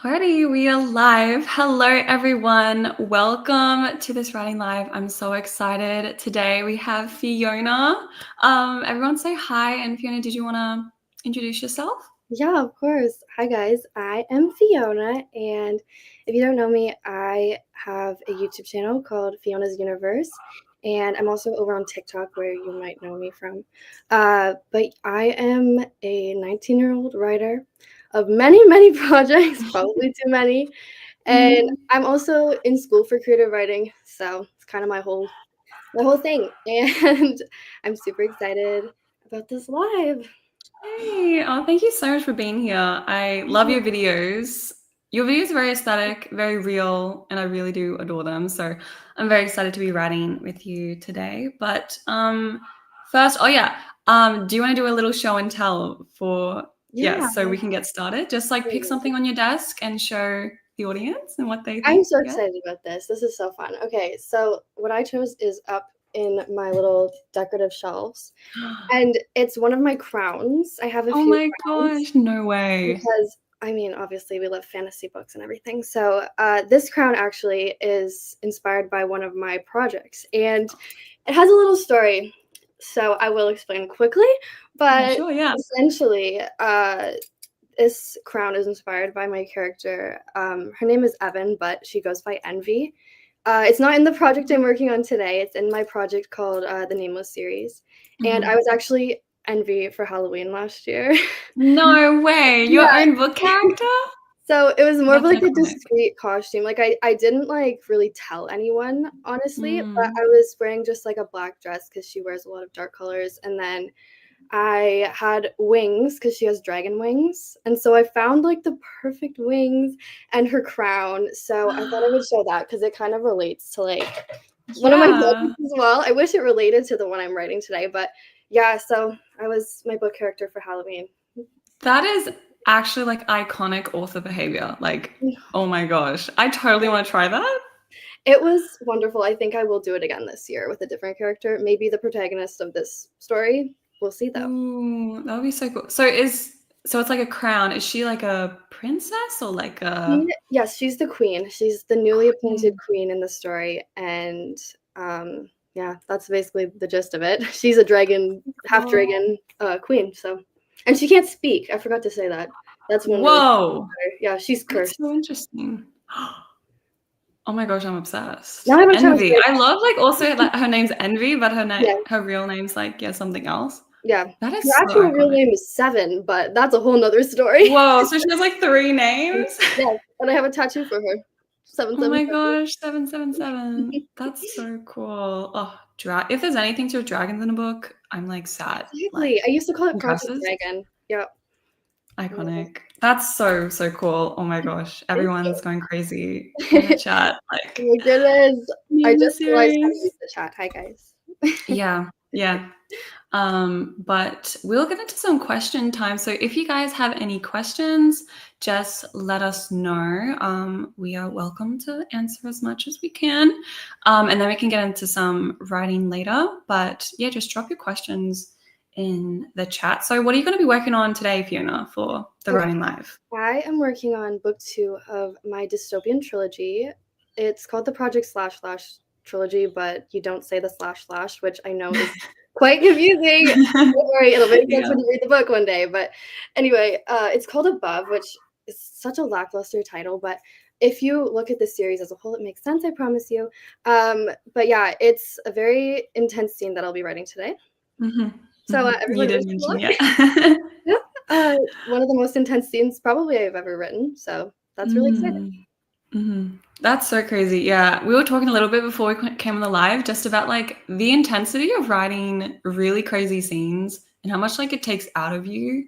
Alrighty, we are live. Hello, everyone. Welcome to this writing live. I'm so excited. Today we have Fiona. Everyone say hi. And Fiona, did you want to introduce yourself? Yeah, of course. Hi, guys. I am Fiona, and if you don't know me, I have a YouTube channel called Fiona's Universe, and I'm also over on TikTok where you might know me from. But I am a 19-year-old writer of many, many projects, probably too many, and Mhm. I'm also in school for creative writing, so it's kind of my whole thing, and I'm super excited about this live. Hey, thank you so much for being here. I love your videos. Your videos are very aesthetic, very real, and I really do adore them. So I'm very excited to be writing with you today. But first, do you want to do a little show and tell for Yeah. so we can get started? Just like pick something on your desk and show the audience and what they I'm think. so Yeah. excited about this. This is so fun. Okay, so what I chose is up in my little decorative shelves, and it's one of my crowns. I have a Oh few my crowns gosh, no way. because I mean, obviously, we love fantasy books and everything. So this crown actually is inspired by one of my projects, and it has a little story. So I will explain quickly, Okay, but sure, yeah. essentially, this crown is inspired by my character. Her name is Evan, but she goes by Envy. It's not in the project I'm working on today. It's in my project called the Nameless series. And I Mhm. was actually Envy for Halloween last year. No way. Your Yeah. own book character? So it was more of That's like a iconic. discreet costume. Like I didn't like really tell anyone, honestly, but Mm. I was wearing just like a black dress because she wears a lot of dark colors. And then I had wings because she has dragon wings. And so I found like the perfect wings and her crown. So I thought I would show that because it kind of relates to like one of my Yeah. projects as well. I wish it related to the one I'm writing today, but yeah, so I was my book character for Halloween. That is actually like iconic author behavior. Like, oh my gosh. I totally want to try that. It was wonderful. I think I will do it again this year with a different character, maybe the protagonist of this story. We'll see though. Ooh, that would be so cool. So it's like a crown. Is she like a princess or like a Yes, she's the queen. She's the newly appointed queen? queen in the story, and yeah, that's basically the gist of it. She's a dragon, half Cool. dragon, queen. So, and she can't speak. I forgot to say that. That's one really. Whoa. Yeah, she's That's so cursed. interesting. Oh my gosh, I'm Now obsessed. I have a ton of Envy. stories. I love like also like her name's Envy, but Yeah, her real name's like something else. yeah. That Her is so actual real iconic. name is Seven, but that's a whole nother story. Whoa, so she has like three names? Yes, and I have a tattoo for her. Seven, Oh seven, my seven. gosh, 777. That's so cool. Oh, if there's anything to do with dragons in a book, I'm like sad. Exactly. Like I used to call it Project curses. Dragon. Yeah. Yeah. Iconic. That's so, so cool. Oh my gosh. Thank Everyone's you. going crazy in the chat. Oh Like, my goodness. I name the just realized how to use series. the chat. Hi, guys. Yeah, yeah. But we'll get into some question time. So if you guys have any questions, just let us know. We are welcome to answer as much as we can. And then we can get into some writing later. But yeah, just drop your questions in the chat. So what are you going to be working on today, Fiona, for the Okay. Writing Live? I am working on book 2 of my dystopian trilogy. It's called the Project Slash Slash trilogy, but you don't say the slash slash, which I know is quite confusing. Don't worry, it'll make sense Yeah. when you read the book one day. But anyway, it's called Above, which is such a lackluster title, but if you look at the series as a whole, it makes sense, I promise you. But yeah, it's a very intense scene that I'll be writing today. So You everyone did wish me mention, luck. yeah. Yeah, one of the most intense scenes probably I've ever written, so that's really exciting. That's so crazy. Yeah, we were talking a little bit before we came on the live just about like the intensity of writing really crazy scenes and how much like it takes out of you.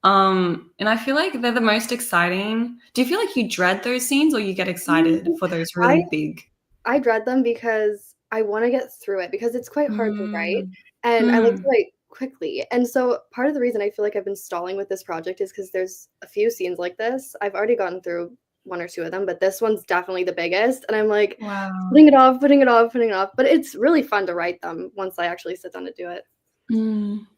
And I feel like they're the most exciting. Do you feel like you dread those scenes or you get excited for those I really big? I dread them because I wanna get through it because it's quite hard to write, Mm, and I like to mm, write quickly, and so part of the reason I feel like I've been stalling with this project is because there's a few scenes like this. I've already gotten through 1 or 2 of them, but this one's definitely the biggest, and I'm, like, wow. putting it off, putting it off, putting it off, but it's really fun to write them once I actually sit down to do it.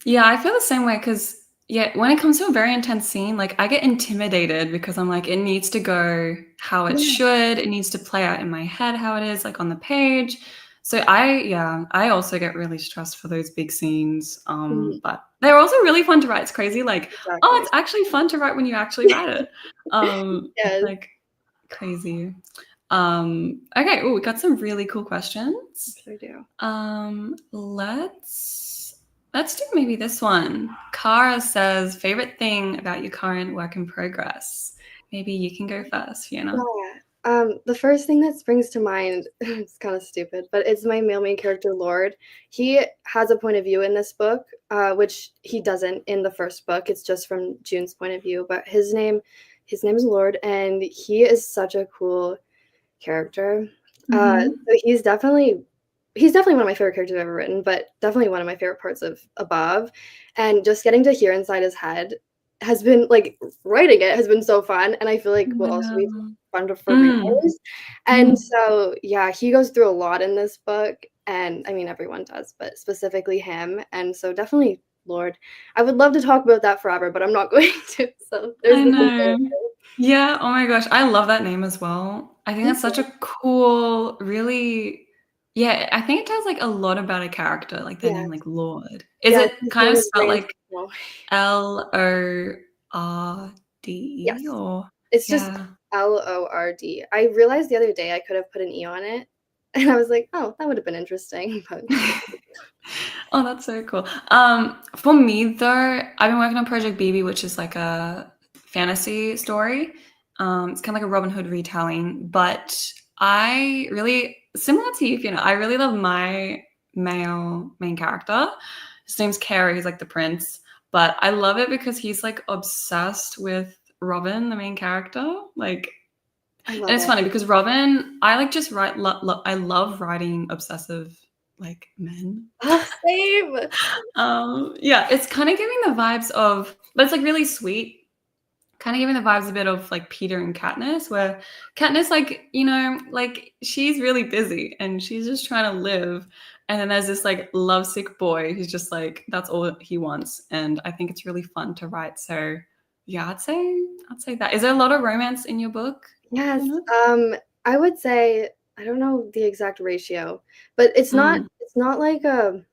Yeah, I feel the same way because yeah, when it comes to a very intense scene, like, I get intimidated because I'm like, "It needs to go how it Yeah. should, it needs to play out in my head how it is, like, on the page." So I also get really stressed for those big scenes, Mhm. but they're also really fun to write. It's crazy, like, "Oh, Exactly. it's actually fun to write when you actually write it." It's, Yes, like, crazy. Okay, ooh, we got some really cool questions. sure do. Let's do maybe this one. Cara says, favorite thing about your current work in progress. Maybe you can go first, Fiona. Yeah. The first thing that springs to mind, it's kind of stupid, but it's my male main character, Lord. He has a point of view in this book, which he doesn't in the first book. It's just from June's point of view. But his name is Lord, and he is such a cool character. Mm-hmm. So he's definitely one of my favorite characters I've ever written, but definitely one of my favorite parts of Above. And just getting to hear inside his head has been like writing it has been so fun, and I feel like will also be Wow. fun for Mm. readers. And Mm. so yeah, he goes through a lot in this book, and I mean everyone does, but specifically him. And so definitely Lord. I would love to talk about that forever, but I'm not going to. So there's I the know. Yeah, oh my gosh, I love that name as well. I think thank that's such you. a cool, really yeah, I think it tells, like, a lot about a character, like, their Yeah. name, like, Lord. Is Yes, it his kind name of is spelled very like intentional. Lorde Yes. or It's just yeah. Lord. I realized the other day I could have put an E on it, and I was like, "Oh, that would have been interesting," but Oh, that's so cool. For me though, I've been working on Project BB, which is like a fantasy story. It's kind of like a Robin Hood retelling, but I really, similar to you, I really love my male main character. His name's Carey, he's like the prince, but I love it because he's like obsessed with Robin, the main character. Like, I and love it's it. funny because Robin, I like just write, I love writing obsessive like men. Oh, same. Yeah, it's kind of giving the vibes of, but it's like really sweet. Kind of giving the vibes a bit of like Peter and Katniss, where Katniss, like, like she's really busy and she's just trying to live. And then there's this like lovesick boy who's just like, that's all he wants. And I think it's really fun to write. So yeah, I'd say that. Is there a lot of romance in your book, Yes, Fiona? I would say I don't know the exact ratio, but Mm. it's not like an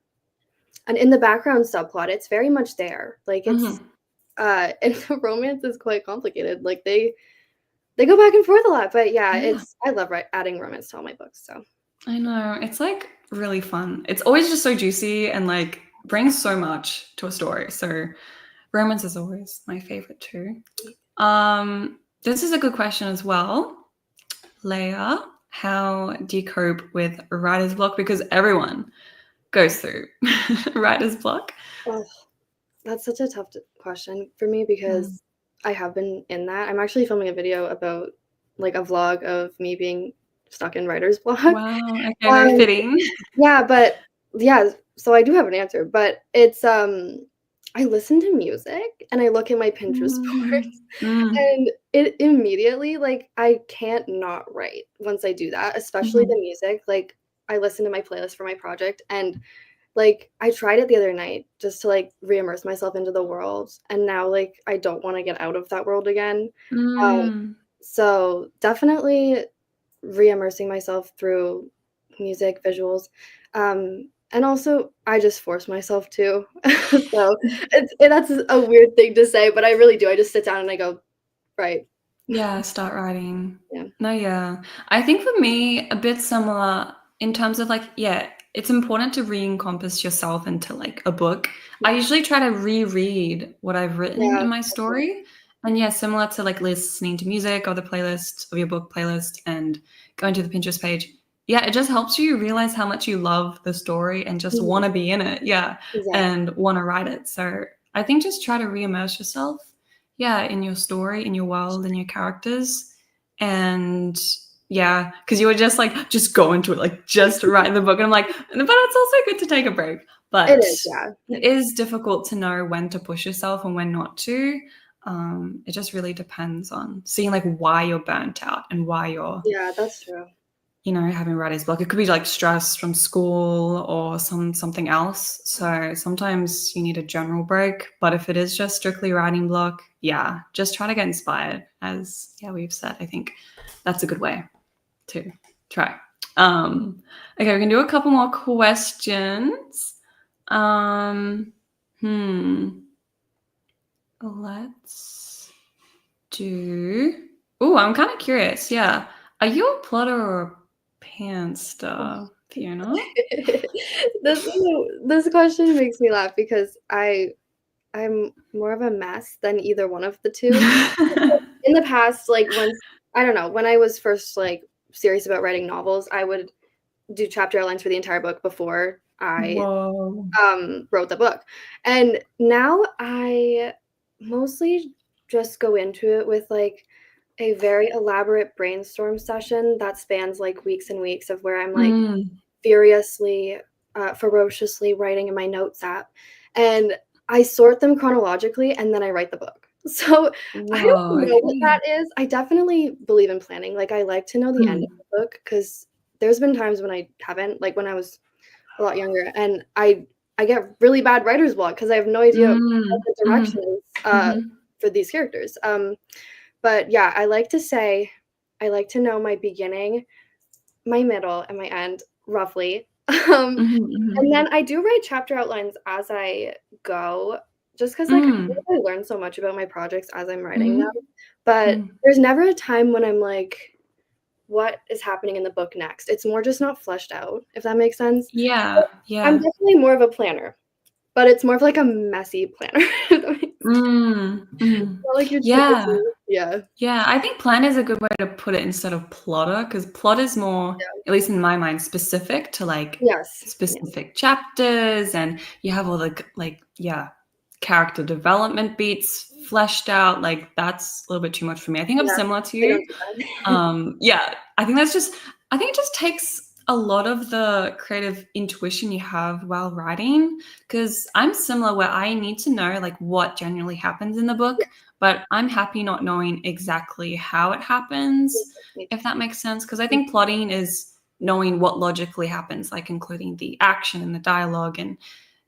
in the background subplot, it's very much there. Like, it's, Hmm. and the romance is quite complicated, like, they go back and forth a lot, but yeah, Yeah. it's I love adding romance to all my books, so I know. It's like really fun. It's always just so juicy and like brings so much to a story. So romance is always my favorite too. This is a good question as well. Leia, how do you cope with writer's block? Because everyone goes through writer's block. ugh, that's such a tough question for me Mm. because I have been in that. I'm actually filming a video about, like, a vlog of me being stuck in writer's block. Wow. Okay, very Um, fitting. yeah, but yeah, so I do have an answer, but it's, I listen to music and I look at my Pinterest Mm. boards, Mm. and it immediately, like, I can't not write once I do that, especially the Mhm. music. Like, I listen to my playlist for my project, and like, I tried it the other night just to, like, reimmerse myself into the world, and now, like, I don't wanna get out of that world again. Um, Mm. so definitely reimmersing myself through music, visuals, and also I just force myself to. So that's a weird thing to say, but I really do. I just sit down and I go, "Right." Yeah, start writing. Yeah. No, yeah. I think for me, a bit similar in terms of like, yeah, it's important to re-encompass yourself into like a book. I Yeah. usually try to reread what I've written Yeah, in my that's right. story. And yeah, similar to like listening to music or the playlist of your book playlist and going to the Pinterest page. Yeah, it just helps you realize how much you love the story and just Mhm. want to be in it. Yeah. Exactly. And want to write it. So I think just try to re-immerse yourself, yeah, in your story, in your world, in your characters. And yeah, because you were just like, just go into it, like just write the book. And I'm like, but it's also good to take a break. It But is, yeah. it is difficult to know when to push yourself and when not to. It just really depends on seeing like why you're burnt out and why you're, Yeah, that's true. having writer's block. It could be like stress from school or something else. So sometimes you need a general break. But if it is just strictly writing block, yeah, just try to get inspired. As we've said, I think that's a good way to try. Okay, we can do a couple more questions. Let's do. Oh, I'm kind of curious. Yeah, are you a plotter or a pantster, Fiona? This question makes me laugh because I'm more of a mess than either one of the two. In the past, like, once I don't know, when I was first, like, serious about writing novels, I would do chapter outlines for the entire book before I, Whoa. wrote the book, and now I mostly just go into it with, like, a very elaborate brainstorm session that spans, like, weeks and weeks of where I'm, like, Mm. furiously, ferociously writing in my notes app, and I sort them chronologically, and then I write the book. So, I don't Whoa. know what Okay. that is. I definitely believe in planning, like, I like to know the end of Mm. the book because there's been times when I haven't, like, when I was a lot younger, and I get really bad writer's block because I have no idea what Mm. the direction Mhm. is, Mhm. for these characters, but, yeah, I like to say I like to know my beginning, my middle, and my end, roughly, um, Mhm. Mhm. and then I do write chapter outlines as I go, just 'cause, like, I feel Mm. like I learn so much about my projects as I'm writing them, Mhm. but Mm. there's never a time when I'm like, "What is happening in the book next?" It's more just not fleshed out, if that makes sense. Yeah. I'm Yeah. definitely more of a planner, but it's more of like a messy planner, if that makes Mm. Mhm. not like your Yeah. typical yeah, Yeah, I think plan is a good way to put it instead of plotter, because plot is more, yeah. at least in my mind, specific to like Yes. Yeah. specific chapters, and you have all the character development beats fleshed out. Like that's a little bit too much for me. I think I'm Yeah. similar to I don't you. do that. Yeah, I think it just takes a lot of the creative intuition you have while writing, because I'm similar where I need to know like what generally happens in the Yeah, book, but I'm happy not knowing exactly how it happens, me if too. that makes sense. Because I Mm, think plotting is knowing what logically happens, like including the action and the dialogue and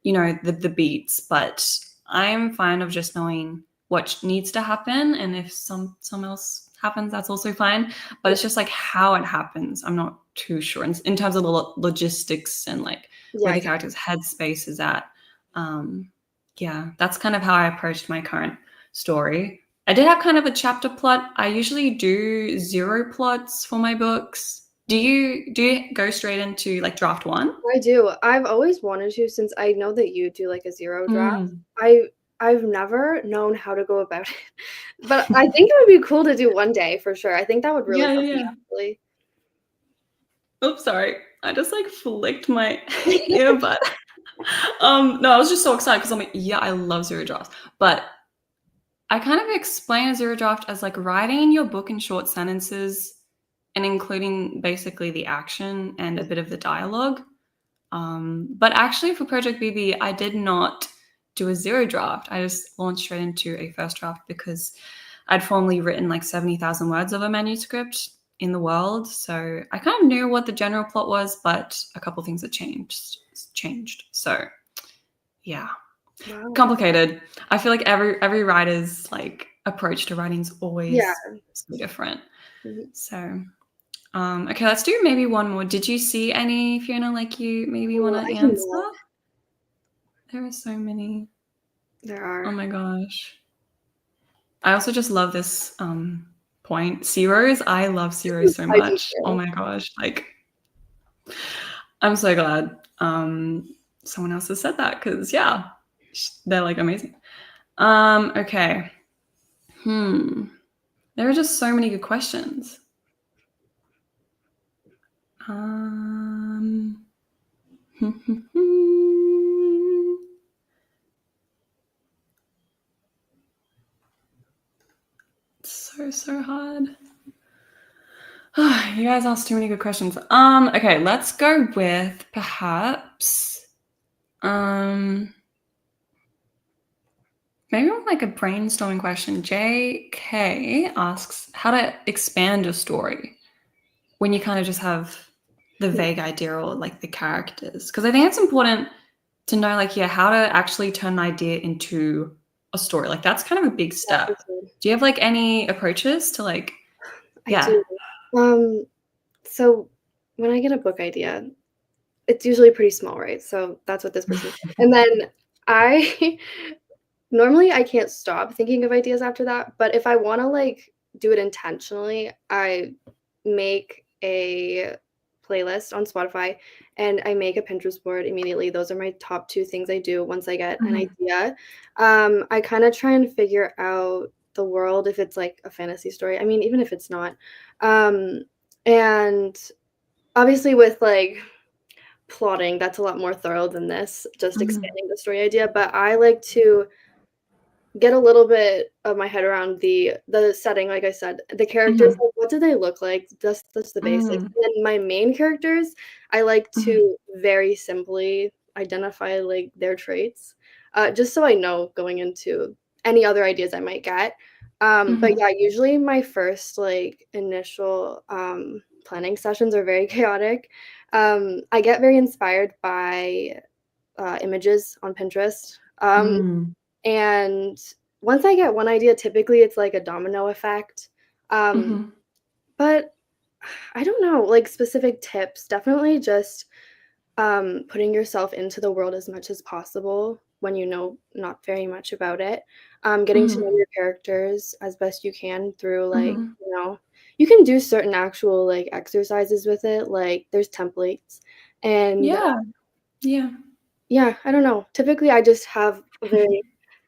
the beats. But I'm fine of just knowing what needs to happen, and if some else happens, that's also fine. But yeah, it's just like how it happens, I'm not too sure in terms of the logistics and like where yeah, the character's headspace is at. Yeah, that's kind of how I approached my current story. I did have kind of a chapter plot. I usually do zero plots for my books. Do you go straight into like draft one? I do. I've always wanted to since I know that you do, like, a 0 draft. Mm. I I've never known how to go about it, but I think it would be cool to do one day for sure. I think that would really Yeah, yeah, help me yeah. actually. Oops, sorry. I just like flicked my earbud. No, I was just so excited because I'm like, yeah, I love zero drafts. But I kind of explain a zero draft as like writing your book in short sentences and including basically the action and a bit of the dialogue. But actually, for Project BB, I did not do a zero draft. I just launched straight into a first draft because I'd formerly written like 70,000 words of a manuscript in the world. So I kind of knew what the general plot was, but a couple things had changed. So yeah, Wow. complicated. I feel like every writer's like approach to writing is Yeah. always so different. Mhm. So okay, let's do maybe one more. Did you see any, Fiona, like you maybe want Ooh, to I do answer? not. There are so many. There Oh are. my gosh. I also just love this point. Zeros. I love zeros so I do much. Oh too. my gosh. Like I'm so glad someone else has said that, because yeah, they're like amazing. Okay. Hmm. There are just so many good questions. Um so hard. You guys asked too many good questions. Okay, let's go with perhaps um maybe with like a brainstorming question. JK asks how to expand your story when you kind of just have the Yeah, vague idea or like the characters. Because I think it's important to know, like, yeah, how to actually turn an idea into a story. Like, that's kind of a big yeah, for step. sure. Do you have like any approaches to like, I yeah. do. Um, so when I get a book idea, it's usually pretty small, right? So that's what this person and then I normally, I can't stop thinking of ideas after that, but if I wanna, like, do it intentionally, I make a playlist on Spotify, and I make a Pinterest board immediately. Those are my top 2 things I do once I get an Mhm, idea. I kinda try and figure out the world if it's, like, a fantasy story. I mean, even if it's not. Um, and obviously with, like, plotting, that's a lot more thorough than this, just mhm, expanding the story idea, but I like to get a little bit of my head around the setting, like I said. The characters, mhm, like, what do they look like? That's the basics. mm, And then my main characters, I like mhm, to very simply identify, like, their traits, just so I know going into any other ideas I might get. But mhm, yeah, usually my first, like, initial, planning sessions are very chaotic. I get very inspired by, images on Pinterest. mm, And once I get one idea, typically it's like a domino effect. Um, mhm. but I don't know, like specific tips, definitely just putting yourself into the world as much as possible when you know not very much about it. Getting to know Mhm, your characters as best you can through like, mhm. you can do certain actual like exercises with it, like there's templates. And Yeah, yeah. yeah, I don't know. Typically, I just have a very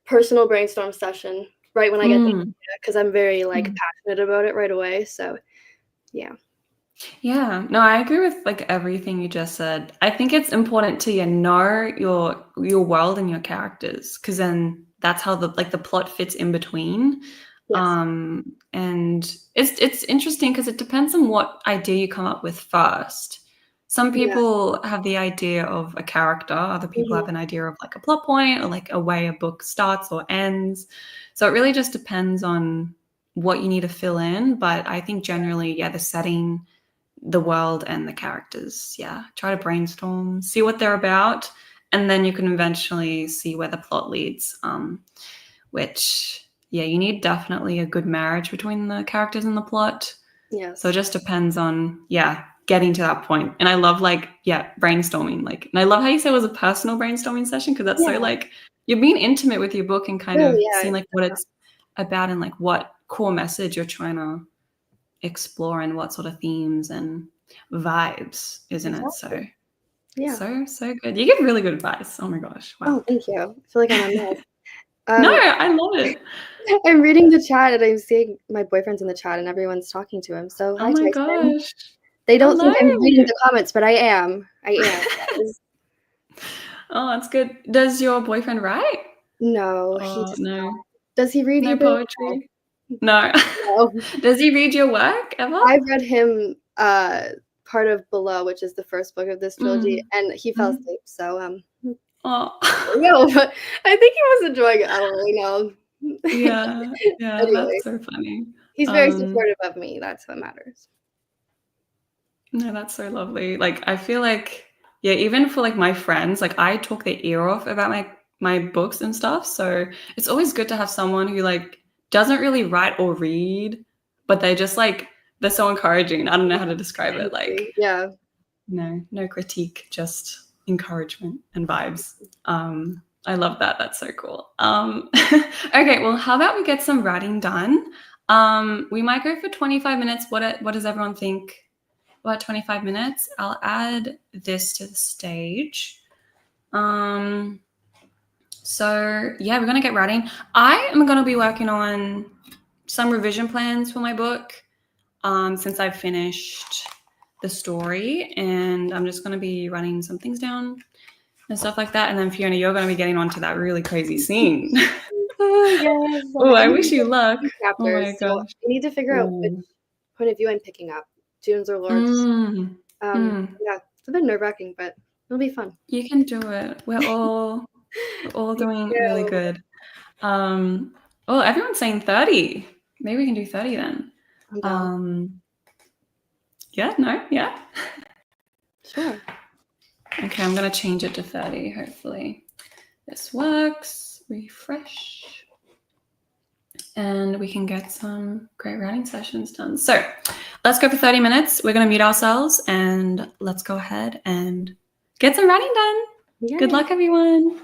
personal brainstorm session right when I get the Mm, idea because 'cause I'm very, like, mm. passionate about it right away, so yeah. Yeah, no, I agree with like everything you just said. I think it's important to know your world and your characters because then that's how the plot fits in between. Yes. And it's interesting because it depends on what idea you come up with first. Some Yeah. people have the idea of a character, other people Mhm. have an idea of like a plot point or like a way a book starts or ends. So it really just depends on what you need to fill in. But I think generally, yeah, the setting, the world and the characters. Yeah, try to brainstorm, see what they're about, and then you can eventually see where the plot leads. Which, yeah, you need definitely a good marriage between the characters and the plot. So it Yes. just depends on, yeah, getting to that point. And I love like, yeah, brainstorming. Like, and I love how you say it was a personal brainstorming session because that's so Yeah. like you're being intimate with your book and kind Really, of yeah. seeing like what it's about and like what core message you're trying to explore and what sort of themes and vibes, isn't it? So, Exactly. Yeah. so good. You give really good advice. Oh my gosh. Wow. Oh, thank you. I feel like I'm a mess. No, Um, I love it. I'm reading the chat and I'm seeing my boyfriend's in the chat and everyone's talking to him, so Oh hi, my Tyson. gosh. They don't Hello. think I'm reading the comments, but I am. I am, guys. Oh, that's good. Does your boyfriend write? No, he Oh, does not. no. Does he read No either? poetry? No. No. Does he read your work ever? I've read him, part of Below, which is the first book of this trilogy, Mm. and he fell Mhm. asleep, so, there Oh. we go, but I think he was enjoying it, I don't really know. Yeah, yeah, Anyway, that's so funny. he's very Um supportive of me, that's what matters. No, that's so lovely. Like, I feel like, yeah, even for like my friends, like I talk their ear off about my books and stuff. So it's always good to have someone who like doesn't really write or read, but they just like they're so encouraging. I don't know how to describe I it. Like, agree, yeah. no critique, just encouragement and vibes. I love that. That's so cool. Okay, well, how about we get some writing done? We might go for 25 minutes. What does everyone think? About 25 minutes. I'll add this to the stage. Um, so yeah, we're gonna get writing. I am gonna be working on some revision plans for my book since I've finished the story, and I'm just gonna be writing some things down and stuff like that. And then Fiona, you're gonna be getting onto that really crazy scene. Oh, yes, Oh, I I'm wish in you the luck. few Oh my chapters, so gosh. I need to figure out which Oh. point of view I'm picking up, June's or Lord's. Mm. Mm. Yeah, it's a bit nerve-wracking, but it'll be fun. You can do it. We're all Thank doing really you. good. Um, oh, everyone's saying 30. Maybe we can do 30 then. I'm down. Um, yeah, no, yeah. Sure. Okay, I'm going to change it to 30, hopefully. This works. Refresh. And we can get some great writing sessions done. So let's go for 30 minutes. We're going to mute ourselves and let's go ahead and get some writing done. Yay. Good luck, everyone.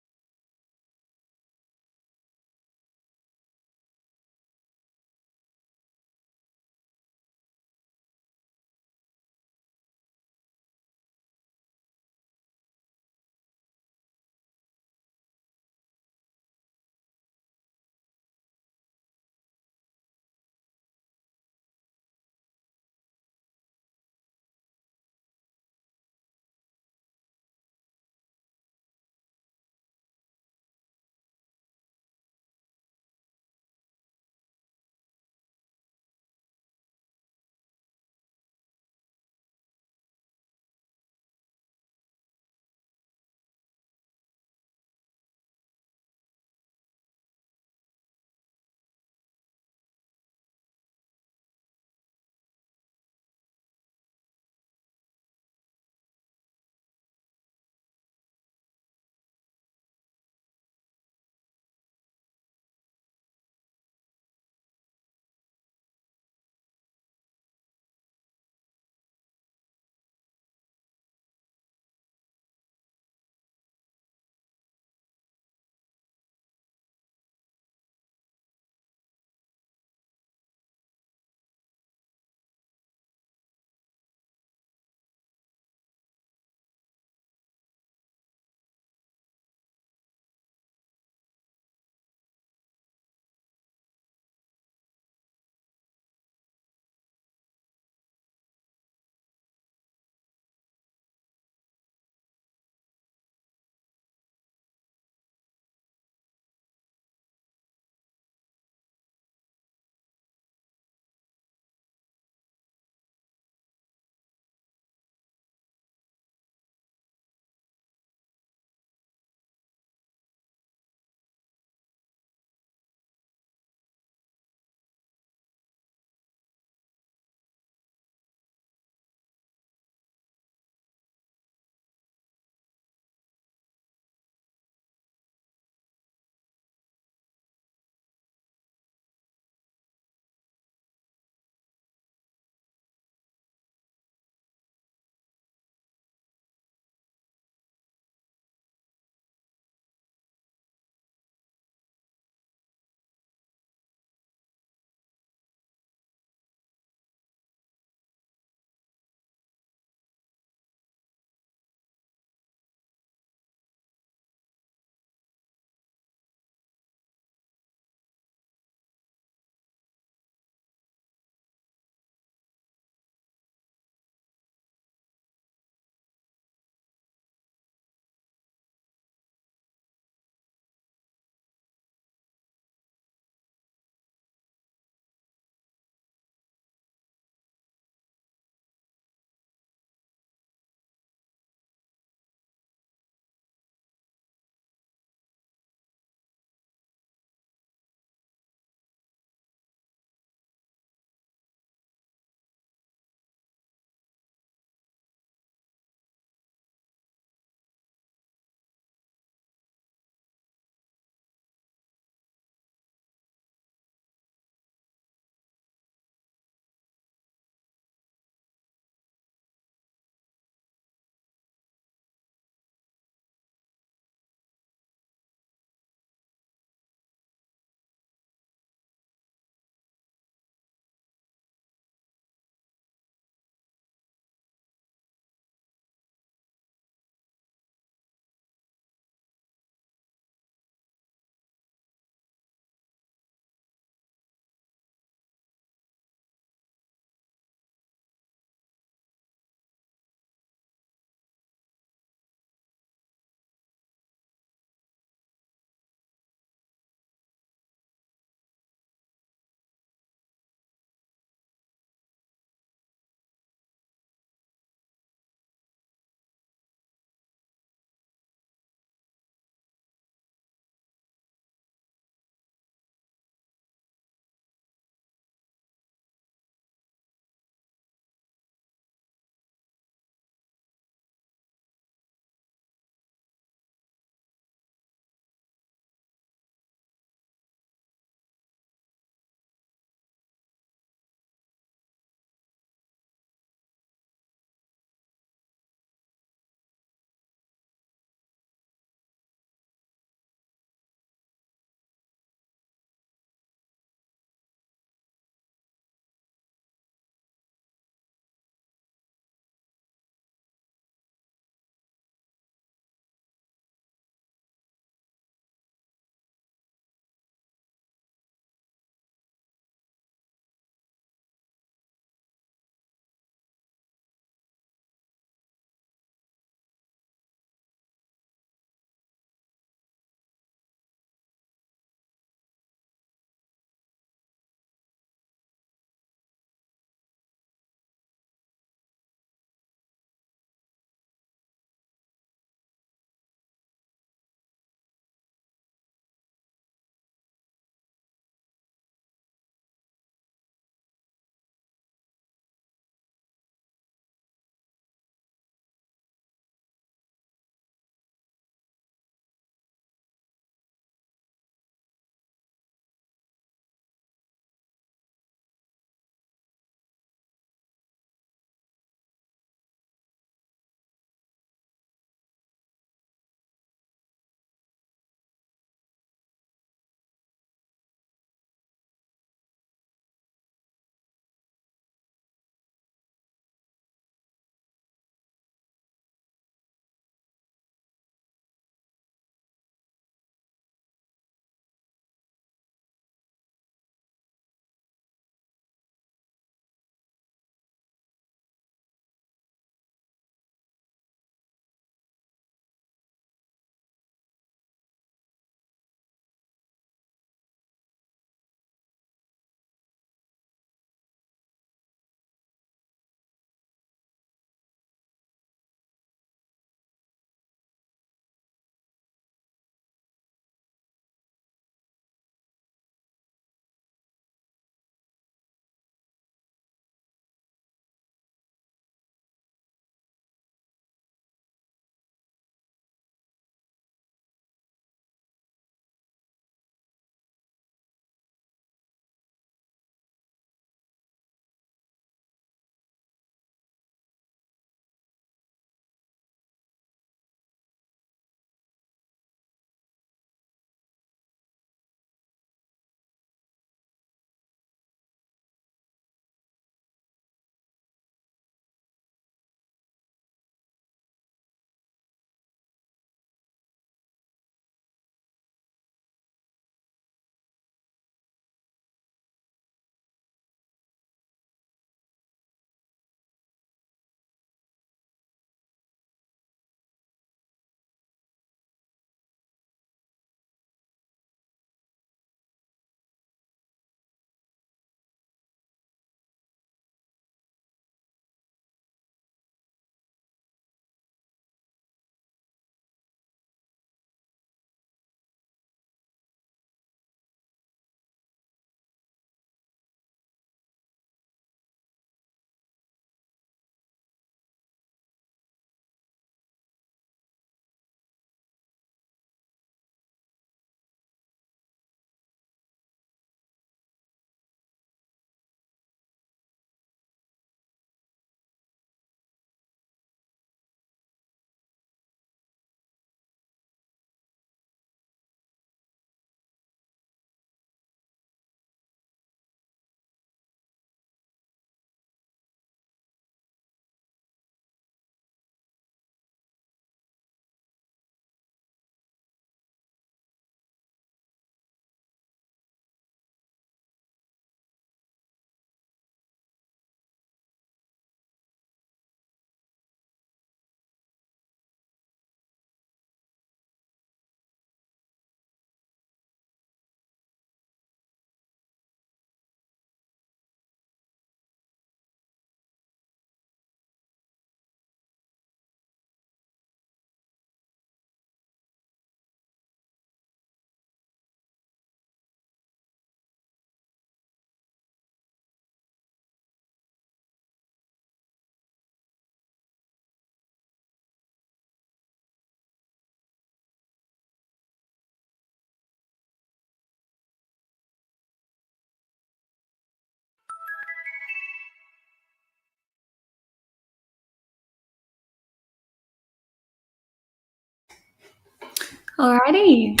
Alrighty.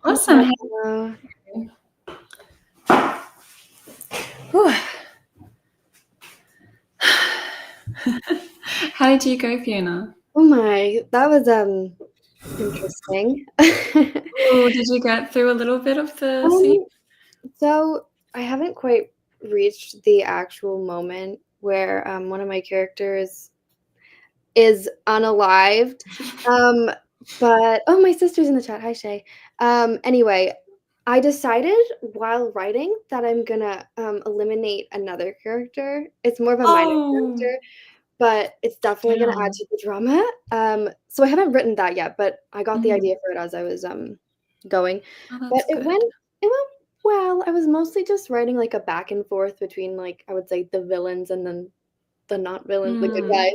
Awesome. Hi, Hey. Fiona. Whew. How did you go, Fiona? Oh my, that was interesting. Oh, did you get through a little bit of the scene? Um, so I haven't quite reached the actual moment where one of my characters is unalived. Um, but oh, my sister's in the chat. Hi, Shay. Anyway, I decided while writing that I'm gonna eliminate another character. It's more of a minor Oh, character. But it's definitely gonna add damn. to the drama. So I haven't written that yet, but I got the Mm. idea for it as I was, going. Oh, But that's it good. went well. I was mostly just writing, like, a back and forth between, like, I would say the villains and then the not villains, the good Mm. guys,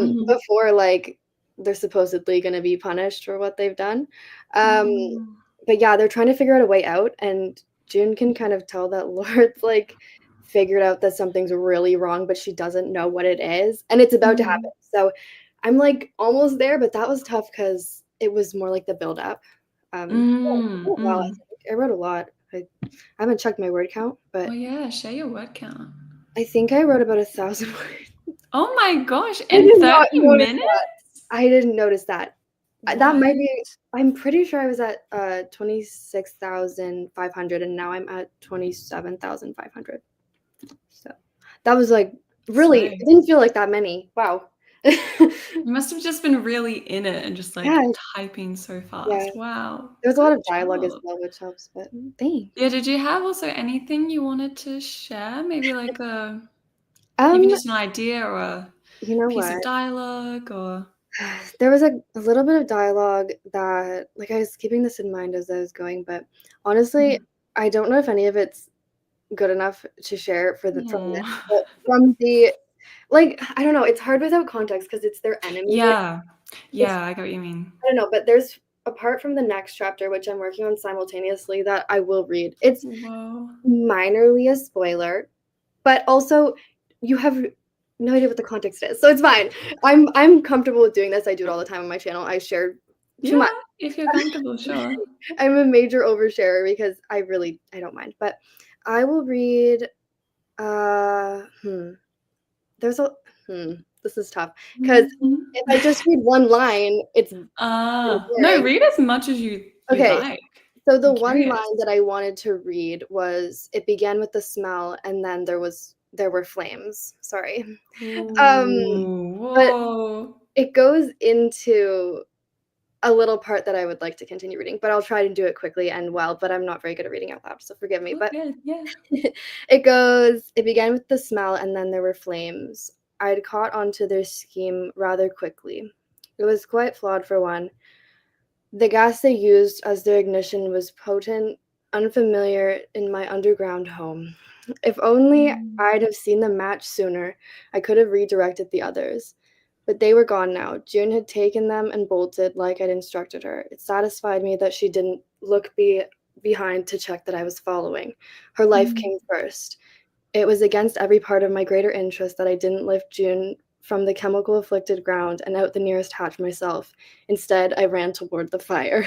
Mhm. before, like, they're supposedly gonna be punished for what they've done. Um, Oh. but yeah, they're trying to figure out a way out, and June can kind of tell that Lord's, like, figured out that something's really wrong, but she doesn't know what it is, and it's about to happen. Mhm. So I'm, like, almost there, but that was tough because it was more like the build-up. Yeah, it Mm. went well, I Mm. think. I wrote a lot. I haven't checked my word count, Oh, but yeah, share your word count. I think I wrote about 1,000 words. Oh my gosh, I in did not 30 notice that. minutes? I didn't notice that. That might What? be I'm pretty sure I was at, 26,500, and now I'm at 27,500. So, that was, like, really Slay. it didn't feel like that many. Wow. You must have just been really in it and just, like, Yeah, typing so yeah. fast. Wow. There's a lot Good of dialogue as job. well, which helps, but thanks. Yeah, did you have also anything you wanted to share? Maybe like a even Um, just an idea or a you know piece what? of dialogue or There was a little bit of dialogue that like, I was keeping this in mind as I was going, but honestly, Mhm. I don't know if any of it's good enough to share for the from this, Aw. but from the like, I don't know, it's hard without context because it's their enemy. Yeah. It's Yeah, I get what you mean. I don't know, but there's apart from the next chapter, which I'm working on simultaneously, that I will read. It's Whoa. minorly a spoiler, but also you have no idea what the context is, so it's fine. I'm comfortable with doing this. I do it all the time on my channel. I share too much. Yeah, if you're comfortable, sure. I'm a major oversharer because I don't mind. But I will read uh hmm, there's a this is tough because Mhm. if I just read one line, it's No, boring. read as much as you'd Okay, like. so the I'm one curious. line that I wanted to read was it began with the smell and then there were flames. Sorry. Um, Ooh, but whoa. it goes into a little part that I would like to continue reading, but I'll try to do it quickly and well, but I'm not very good at reading out loud, so forgive me. All But good, yeah. it began with the smell and then there were flames. I'd caught onto their scheme rather quickly. It was quite flawed for one. The gas they used as their ignition was potent, unfamiliar in my underground home. If only Mm. I'd have seen the match sooner, I could have redirected the others. But they were gone now. June had taken them and bolted like I'd instructed her. It satisfied me that she didn't behind to check that I was following. Her life Mm. came first. It was against every part of my greater interest that I didn't lift June from the chemical afflicted ground and out the nearest hatch myself. Instead, I ran toward the fire.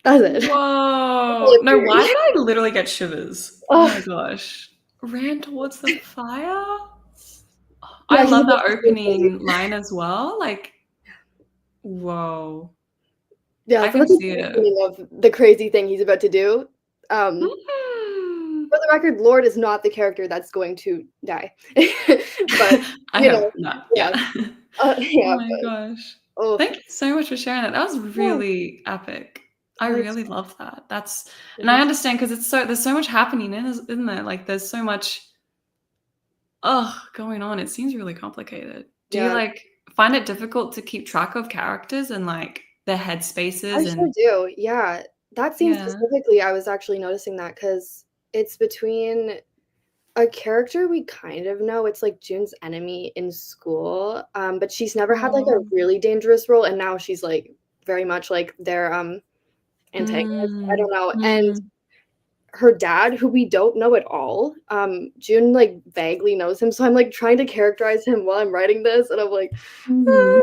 That's it. Whoa. Really No, why weird. did I literally get shivers? Oh Oh, my gosh. Ran towards the fire? I yeah, he's love about that to go crazy. opening line as well. Like, whoa. Yeah, I so can that's the see it. beginning of the crazy thing he's about to do. Um, Mhm. for the record, Lord is not the character that's going to die. But, I you hope know, not. yeah, Yeah. Oh yeah, my but gosh. oh, Thank you so much for sharing that. That was yeah, really epic. I oh, it's really love that. That's and I thanks. understand because it's so there's so much happening in isn't there? Like there's so much going on. It seems really complicated. Do you Yeah. like find it difficult to keep track of characters and like their I headspaces sure and do, yeah. That scene yeah. specifically, I was actually noticing that because it's between a character we kind of know, it's, like, June's enemy in school, but she's never had, like, a Oh. really dangerous role, and now she's, like, very much, like, their, antagonist, I Mm, don't know, and mm, her dad, who we don't know at all, June, like, vaguely knows him, so I'm, like, trying to characterize him while I'm writing this, and I'm like, mm.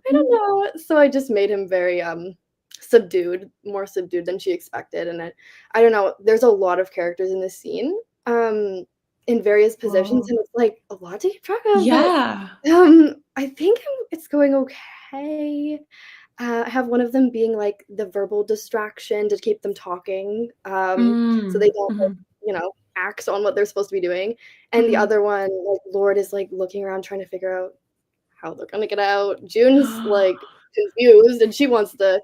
I don't know." So I just made him very, more subdued than she expected, and I don't know, there's a lot of characters in this scene, in various positions, Oh. and it's, like, a lot to keep track of, but, Yeah. I think it's going okay. I have one of them being, like, the verbal distraction to keep them talking, so they don't, like, Mhm. act on what they're supposed to be doing, and the Mhm. other one, like, Lord is, like, looking around trying to figure out how they're gonna get out. June's, like, confused, and she wants to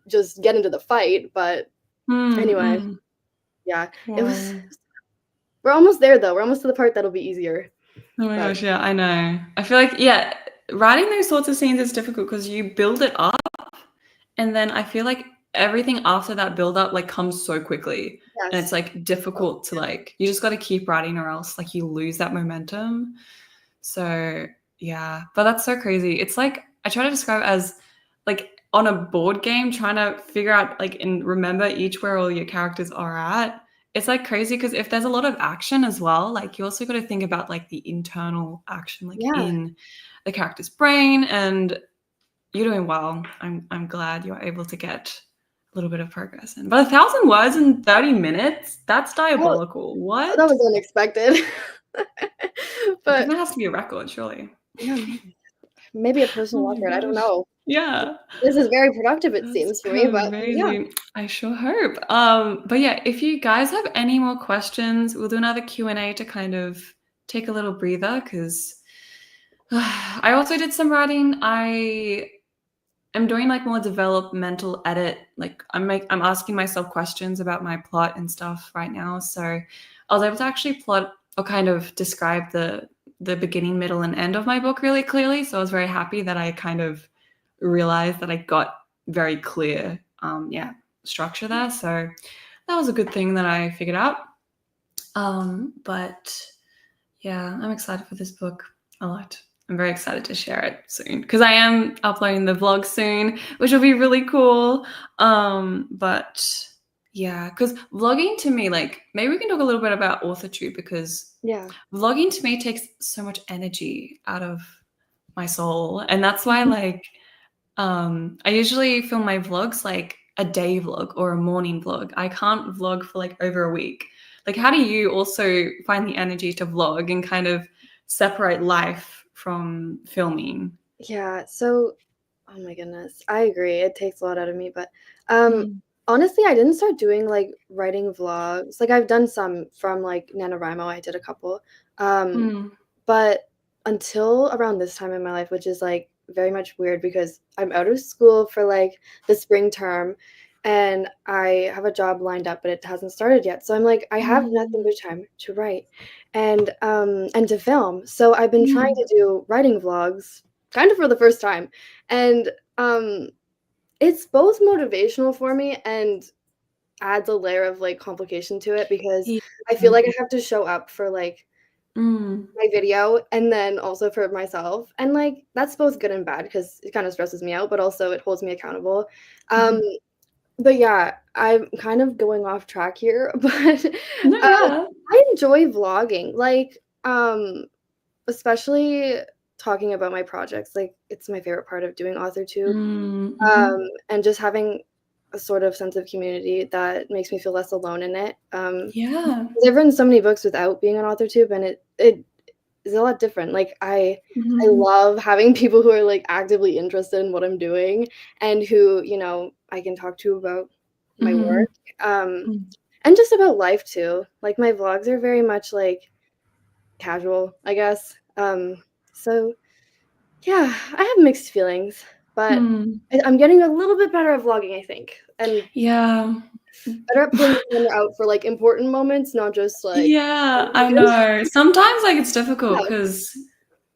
just get into the fight, but Mm, anyway, mm. yeah, it was Wow. we're almost there, though, we're almost to the part that'll be easier, Oh my but gosh, yeah, I know. I feel like, yeah, writing those sorts of scenes is difficult because you build it up, and then I feel like everything after that build up, like, comes so quickly, and it's, yes. like, Oh, difficult to, like you just gotta keep writing or else, like, you lose that momentum. So, yeah, but that's so crazy. It's like I try to describe it as, like, on a board game trying to figure out, like, and remember each where all your characters are at. It's, like, crazy because if there's a lot of action as well, like, you also gotta think about, like, the internal action, like, yeah. in the character's brain, and you're doing well. I'm glad you're able to get a little bit of progress in. But 1,000 words in 30 minutes? That's That diabolical. that What? was unexpected. I think But that has to be a record, surely. yeah, maybe a Oh personal my record, I don't gosh. know. Yeah. This is very productive, it That's seems for me, but yeah. crazy. I sure hope. But yeah, if you guys have any more questions, we'll do another Q&A to kind of take a little breather because I also did some writing. I am doing like more developmental edit. Like I'm asking myself questions about my plot and stuff right now. So I was able to actually plot or kind of describe the beginning, middle, and end of my book really clearly. So I was very happy that I kind of realized that I got very clear, structure there. So that was a good thing that I figured out. But yeah, I'm excited for this book a lot. I'm very excited to share it soon because I am uploading the vlog soon, which will be really cool. But yeah, because vlogging to me, like, maybe we can talk a little bit about authorship because Yeah. vlogging to me takes so much energy out of my soul, and that's why, like, I usually film my vlogs like a day vlog or a morning vlog. I can't vlog for like over a week. Like, how do you also find the energy to vlog and kind of separate life from filming? Yeah, so oh my goodness, I agree, it takes a lot out of me, but, um, Mm, honestly, I didn't start doing, like, writing vlogs, like, I've done some from, like, NaNoWriMo, I did a couple, um, mm, but until around this time in my life, which is, like, very much weird because I'm out of school for, like, the spring term, and I have a job lined up, but it hasn't started yet, so I'm like, I have nothing mm, but time to write and to film, so I've been trying mm. to do writing vlogs kind of for the first time, and, um, it's both motivational for me and adds a layer of, like, complication to it because Yeah. I feel like I have to show up for, like, Mm, my video and then also for myself, and, like, that's both good and bad because it kinda stresses me out, but also it holds me accountable. Um, mhm. but yeah, I'm kind of going off track here, but, No, yeah. I enjoy vlogging, like, especially talking about my projects, like, it's my favorite part of doing AuthorTube, Mm, mhm. and just having a sort of sense of community that makes me feel less alone in it, 'cause Yeah. I've written so many books without being on AuthorTube, and it is a lot different, like, I Mhm, love having people who are, like, actively interested in what I'm doing and who, I can talk to about my mhm, work, um, mm. and just about life too, like, my vlogs are very much, like, casual, I guess, so yeah, I have mixed feelings, but Hmm. I'm getting a little bit better at vlogging, I think, and Yeah. better at pulling the camera out for, like, important moments, not just, like, Yeah, I images. know. Sometimes, like, it's difficult Yeah, because,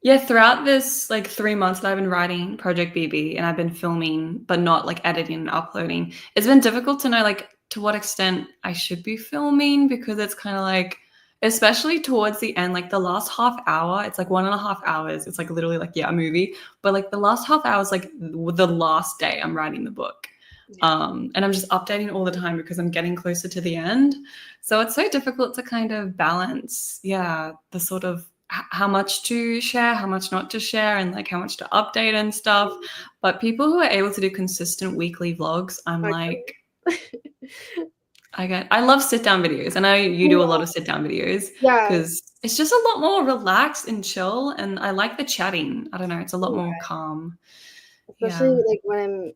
yeah, throughout this, like, 3 months that I've been writing Project BB and I've been filming, but not, like, editing and uploading, it's been difficult to know, like, to what extent I should be filming because it's kinda like especially towards the end, like, the last half hour, it's, like, 1.5 hours, it's, like, literally, like, yeah, a movie, but, like, the last half hour is, like, the last day I'm writing the book. yeah, And I'm just updating all the time because I'm getting closer to the end. So it's so difficult to kind of balance, yeah, the sort of how much to share, how much not to share, and like how much to update and stuff. But people who are able to do consistent weekly vlogs, I'm like, I love sit down videos. I know you do a lot of sit down videos Yeah, because it's just a lot more relaxed and chill, and I like the chatting. I don't know, it's a lot more yeah. calm. Especially, Yeah. like, when I'm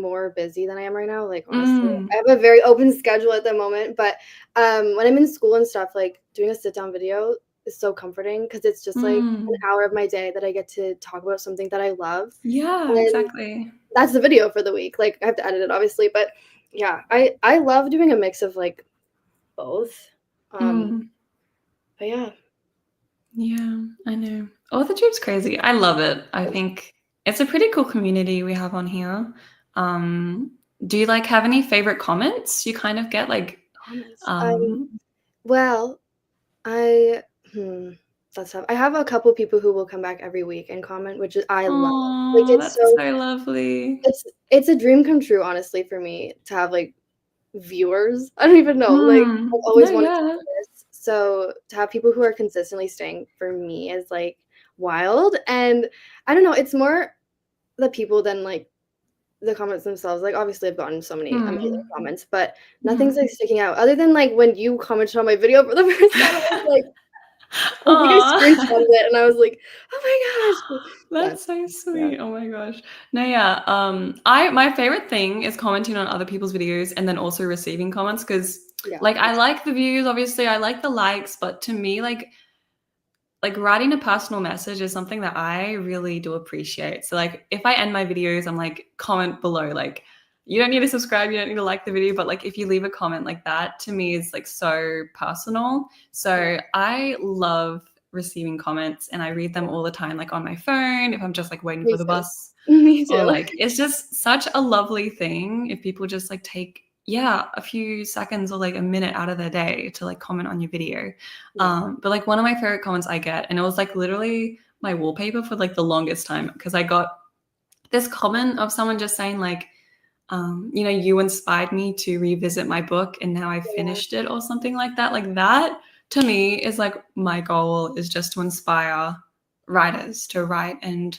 more busy than I am right now, like, honestly, Mm, I have a very open schedule at the moment, but, when I'm in school and stuff, like, doing a sit-down video is so comforting because it's just, like, an mm. hour of my day that I get to talk about something that I love, Yeah, and exactly. that's the video for the week, like, I have to edit it, obviously, but, yeah, I love doing a mix of, like, both, um, Mm. but yeah. Yeah, I know. Oh, the Tube's crazy. I love it. I think it's a pretty cool community we have on here. Um, do you like have any favorite comments you kind of get like Comments, um well, I that's tough. I have a couple people who will come back every week and comment, which is I love. Like, oh, it's that's so so lovely. it's a dream come true, honestly, for me to have, like, viewers. I don't even know, like, I've No, always wanted to yeah. do this, so to have people who are consistently staying for me is, like, wild, and I don't know, it's more the people than, like, the comments themselves. Like, obviously, I've gotten so many amazing Mm. comments, but nothing's, Mhm. like, sticking out other than, like, when you commented on my video for the first time, I think I Aw. screenshotted it, and I was like, "Oh my gosh." Yeah, That's so yeah, sweet. Oh my gosh. No, yeah. I my favorite thing is commenting on other people's videos and then also receiving comments because yeah, like I that's like the views, obviously, I like the likes, but to me, like writing a personal message is something that I really do appreciate. So like if I end my videos, I'm like comment below like you don't need to subscribe, you don't need to like the video, but like if you leave a comment like that to me is like so personal. yeah, So I love receiving comments and I read them yeah. all the time like on my phone if I'm just like waiting Me for the too. bus Me or too. like it's just such a lovely thing if people just like take yeah, a few seconds or like a minute out of their day to like comment on your video. Yeah, But like one of my favorite comments I get, and it was like literally my wallpaper for like the longest time because I got this comment of someone just saying like, you know, you inspired me to revisit my book and now I yeah, finished it or something like that. Like that to me is like my goal is just to inspire writers to write and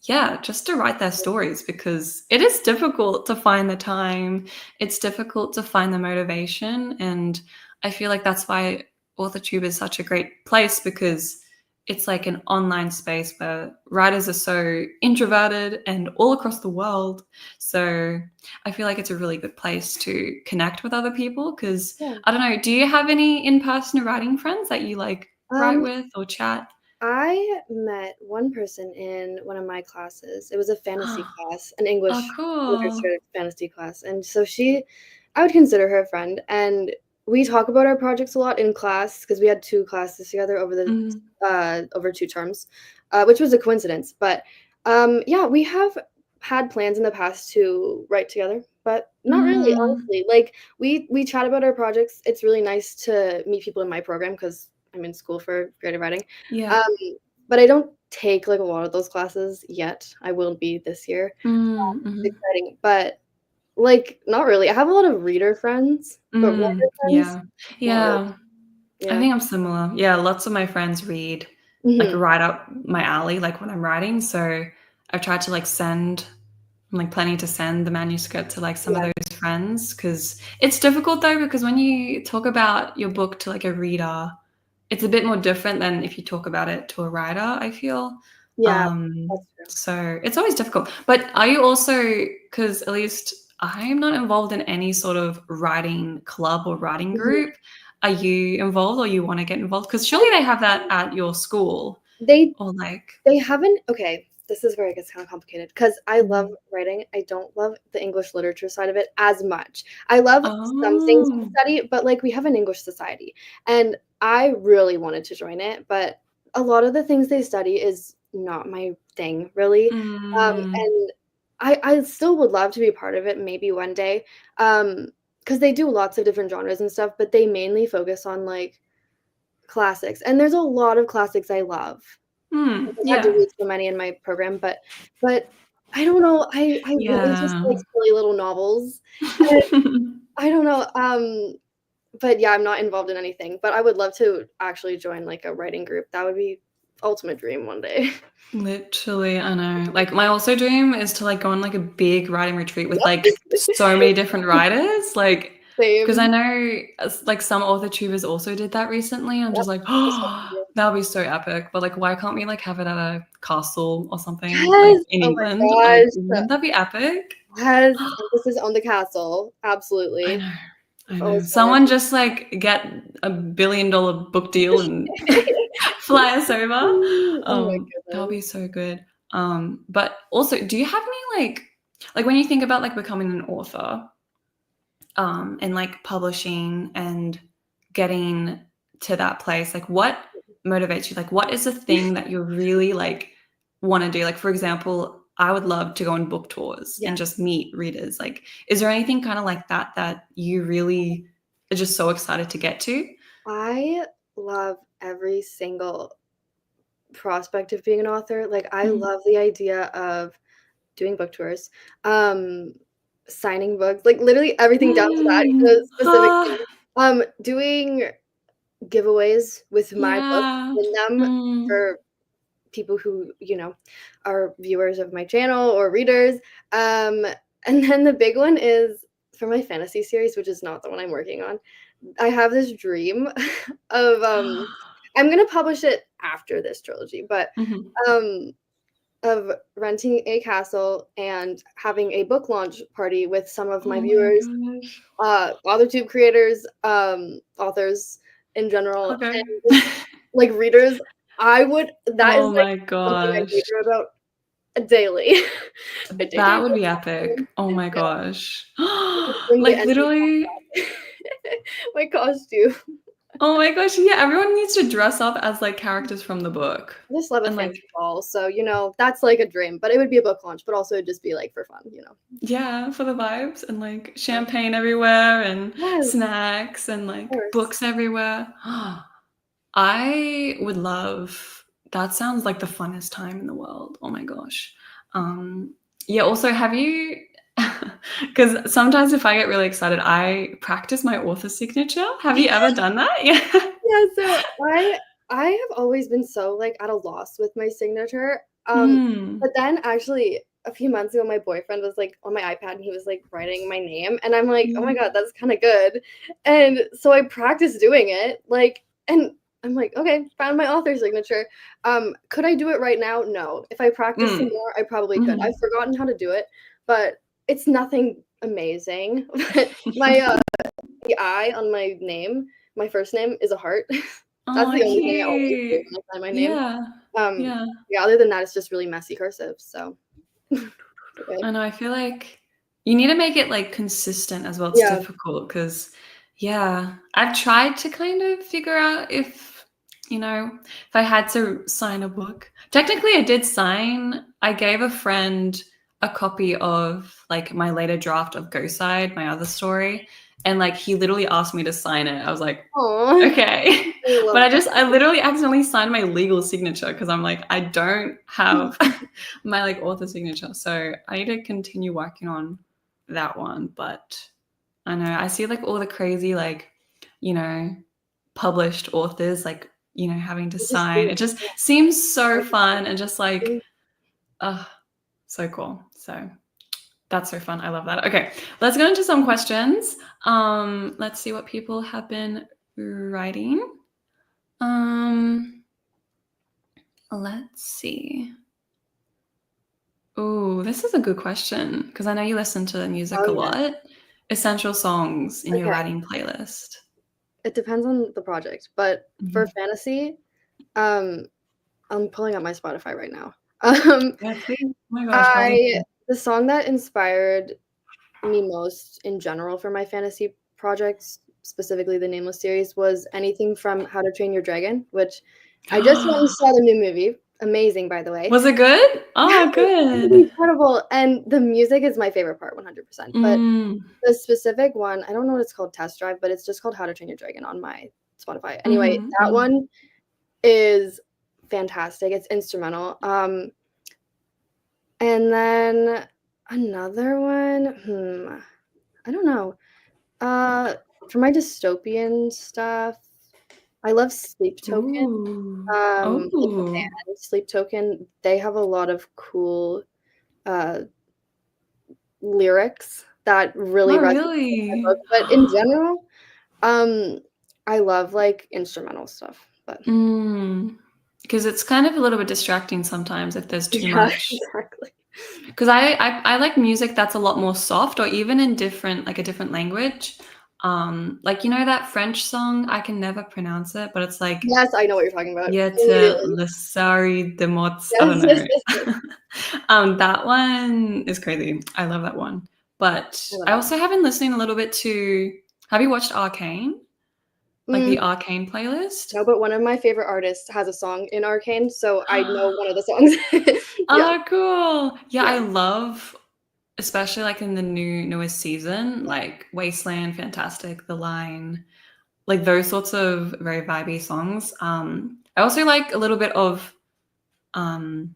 yeah, just to write their stories because it is difficult to find the time. It's difficult to find the motivation. And I feel like that's why AuthorTube is such a great place because it's like an online space where writers are so introverted and all across the world. So I feel like it's a really good place to connect with other people because yeah. I don't know, do you have any in person writing friends that you like write Um, with or chat? I met one person in one of my classes. It was a fantasy class, an Oh, English cool. literature fantasy class, and so I would consider her a friend, and we talk about our projects a lot in class because we had 2 classes together Mhm. over 2 terms, which was a coincidence, but, yeah, we have had plans in the past to write together, but not really, Mm. honestly. Like, we chat about our projects. It's really nice to meet people in my program because 'cause I'm in school for creative writing, Yeah. um, but I don't take, like, a lot of those classes yet. I will be this year. Mm, It's mhm. exciting, but, like, not really. I have a lot of reader friends, but writer friends, Yeah. not really. Yeah. I Yeah. think I'm similar. Yeah, lots of my friends read, like, Mhm. right up my alley, like, when I'm writing, so I've tried to, like, I'm, like, planning to send the manuscript to, like, some of Yeah. those friends because it's difficult, though, because when you talk about your book to, like, a reader, it's a bit more different than if you talk about it to a writer, I feel. Yeah, that's true. So it's always difficult. But are you also because at least I'm not involved in any sort of writing club or writing Mhm. group. Are you involved or you wanna get involved? Because I surely they have that at your school they or like They haven't okay, this is where it gets kinda complicated because I love Mhm. writing, I don't love the English literature side of it as much. I love some things we Oh. study, but, like, we have an English society, and I really wanted to join it, but a lot of the things they study is not my thing, really, Mm. and I still would love to be part of it maybe one day, because they do lots of different genres and stuff, but they mainly focus on, like, classics, and there's a lot of classics I love. Like, I've had to Yeah. read so many in my program, but I don't know, I really just Yeah. like silly little novels, and I don't know, but yeah, I'm not involved in anything. But I would love to actually join like a writing group. That would be ultimate dream one day. Literally, I know. Like, my also dream is to, like, go on, like, a big writing retreat with, like, Yep. so many different writers, like, because I Same. know, like, some author tubers also did that recently. I'm Yep. just like, I saw "Oh, you. that would be so epic," but, like, why can't we, like, have it at a castle or something, like, Yes. in Oh my England? Like, gosh. wouldn't that be epic? Yes. Emphasis on the castle. I Absolutely. know, I I've know. always wanted. Someone just, like, get a billion-dollar book deal and fly us over. Oh my That would goodness. be so good. But also, do you have any, like, when you think about, like, becoming an author, and, like, publishing and getting to that place, like, what motivates you? Like, what is the thing that you really, like, wanna do? Like, for example, I would love to go on book tours and Yes. just meet readers. Like, is there anything kinda like that that you really are just so excited to get to? I love every single prospect of being an author. Like, I Mhm. love the idea of doing book tours, um, signing books, like, literally everything down to that, the specific Ah, thing. Doing giveaways with my books yeah. in them Mm. for people who, are viewers of my channel or readers. Um, and then the big one is for my fantasy series, which is not the one I'm working on. I have this dream of I'm gonna publish it after this trilogy, but Mhm. um of renting a castle and having a book launch party with some of my Oh my viewers, gosh. other tube creators, authors in general, Okay. and just like readers. That is Oh like my something I gosh. daydream about daily. I That daydream would about be that epic. one. Oh my Yeah, gosh. I could bring the Like, engine literally, my costume. oh my gosh, yeah, everyone needs to dress up as, like, characters from the book. I just love a And, like, fancy ball, so, that's like a dream, but it would be a book launch, but also it'd just be, like, for fun. yeah, for the vibes and, like, Yeah. champagne everywhere and Yes, snacks and, of like, course. books everywhere. I would love that sounds like the funnest time in the world. Oh my gosh. Um, yeah, also, have you? Because sometimes if I get really excited, I practice my author signature. Have you ever done that? Yeah. Yeah, so I have always been so, like, at a loss with my signature, Mm. but then actually a few months ago, my boyfriend was, like, on my iPad and he was, like, writing my name, and I'm like, "Oh my Mhm. god, that's kinda good," and so I practiced doing it, like and I'm like, "Okay, found my author signature." Could I do it right now? No. If I practiced some Mm. more, I probably could. Mhm. I've forgotten how to do it, but it's nothing amazing, but the I on my name, my first name is a heart. That's Aw, the only thing I always do cute. when I sign my name. Yeah. Um, Yeah. yeah, other than that, it's just really messy cursive, so okay. I know, I feel like you need to make it, like, consistent as well. It's Yeah. difficult because, yeah, I've tried to kind of figure out if, if I had to sign a book. Technically, I did sign I gave a friend a copy of, like, my later draft of Ghost Side, my other story, and, like, he literally asked me to sign it. I was like, Aw, "Okay." I But love I that. literally accidentally signed my legal signature because 'cause I'm like, I don't have my, like, author signature, so I need to continue working on that one, but I know, I see, like, all the crazy, like, you know, published authors, like, having to They just do sign. it. It just seems so Yeah, fun and just, like, ugh, so cool. So, that's so fun, I love that. Okay, let's go into some questions. Let's see what people have been writing. Um, let's see. Oh, this is a good question because I know you listen to music Oh, a yes. lot. Essential songs in your Okay. writing playlist. It depends on the project, but for Mhm. fantasy, um, I'm pulling up my Spotify right now. Um, Yeah, please. Oh my gosh, I would love I to. the song that inspired me most in general for my fantasy projects, specifically the Nameless series, was anything from How to Train Your Dragon, which I just went and saw the new movie. Amazing, by the way. Was it good? Yes, Oh, it was good. incredible, and the music is my favorite part 100%, but Mm, the specific one, I don't know what it's called, Test Drive, but it's just called How to Train Your Dragon on my Spotify. Anyway, mhm, that mhm. one is fantastic, it's instrumental, and then another one, I don't know. Uh, For my dystopian stuff, I love Sleep Token. Ooh. Like the Oh. band Sleep Token, they have a lot of cool, uh, lyrics that really Oh, resonate with my really? book, but in general, um, I love, like, instrumental stuff, but Mm. Because it's kind of a little bit distracting sometimes if there's too yeah, much. exactly. Because I like music that's a lot more soft or even in different like a different language. Like, you know that French song? I can never pronounce it, but it's like Yes, I know what you're talking about Yete immediately. le Sari de Mots. I don't Yes, yes, know. yes, yes. That one is crazy. I love that one. But I love I that one. also have been listening a little bit to have you watched Arcane? Like Mm, the Arcane playlist? no, but one of my favorite artists has a song in Arcane, so I know one of the songs. Yeah, Oh, cool. Yeah, yeah, I love especially, like, in the newest season, like, Wasteland, Fantastic, The Line, like, those sorts of very vibey songs. I also like a little bit of, um,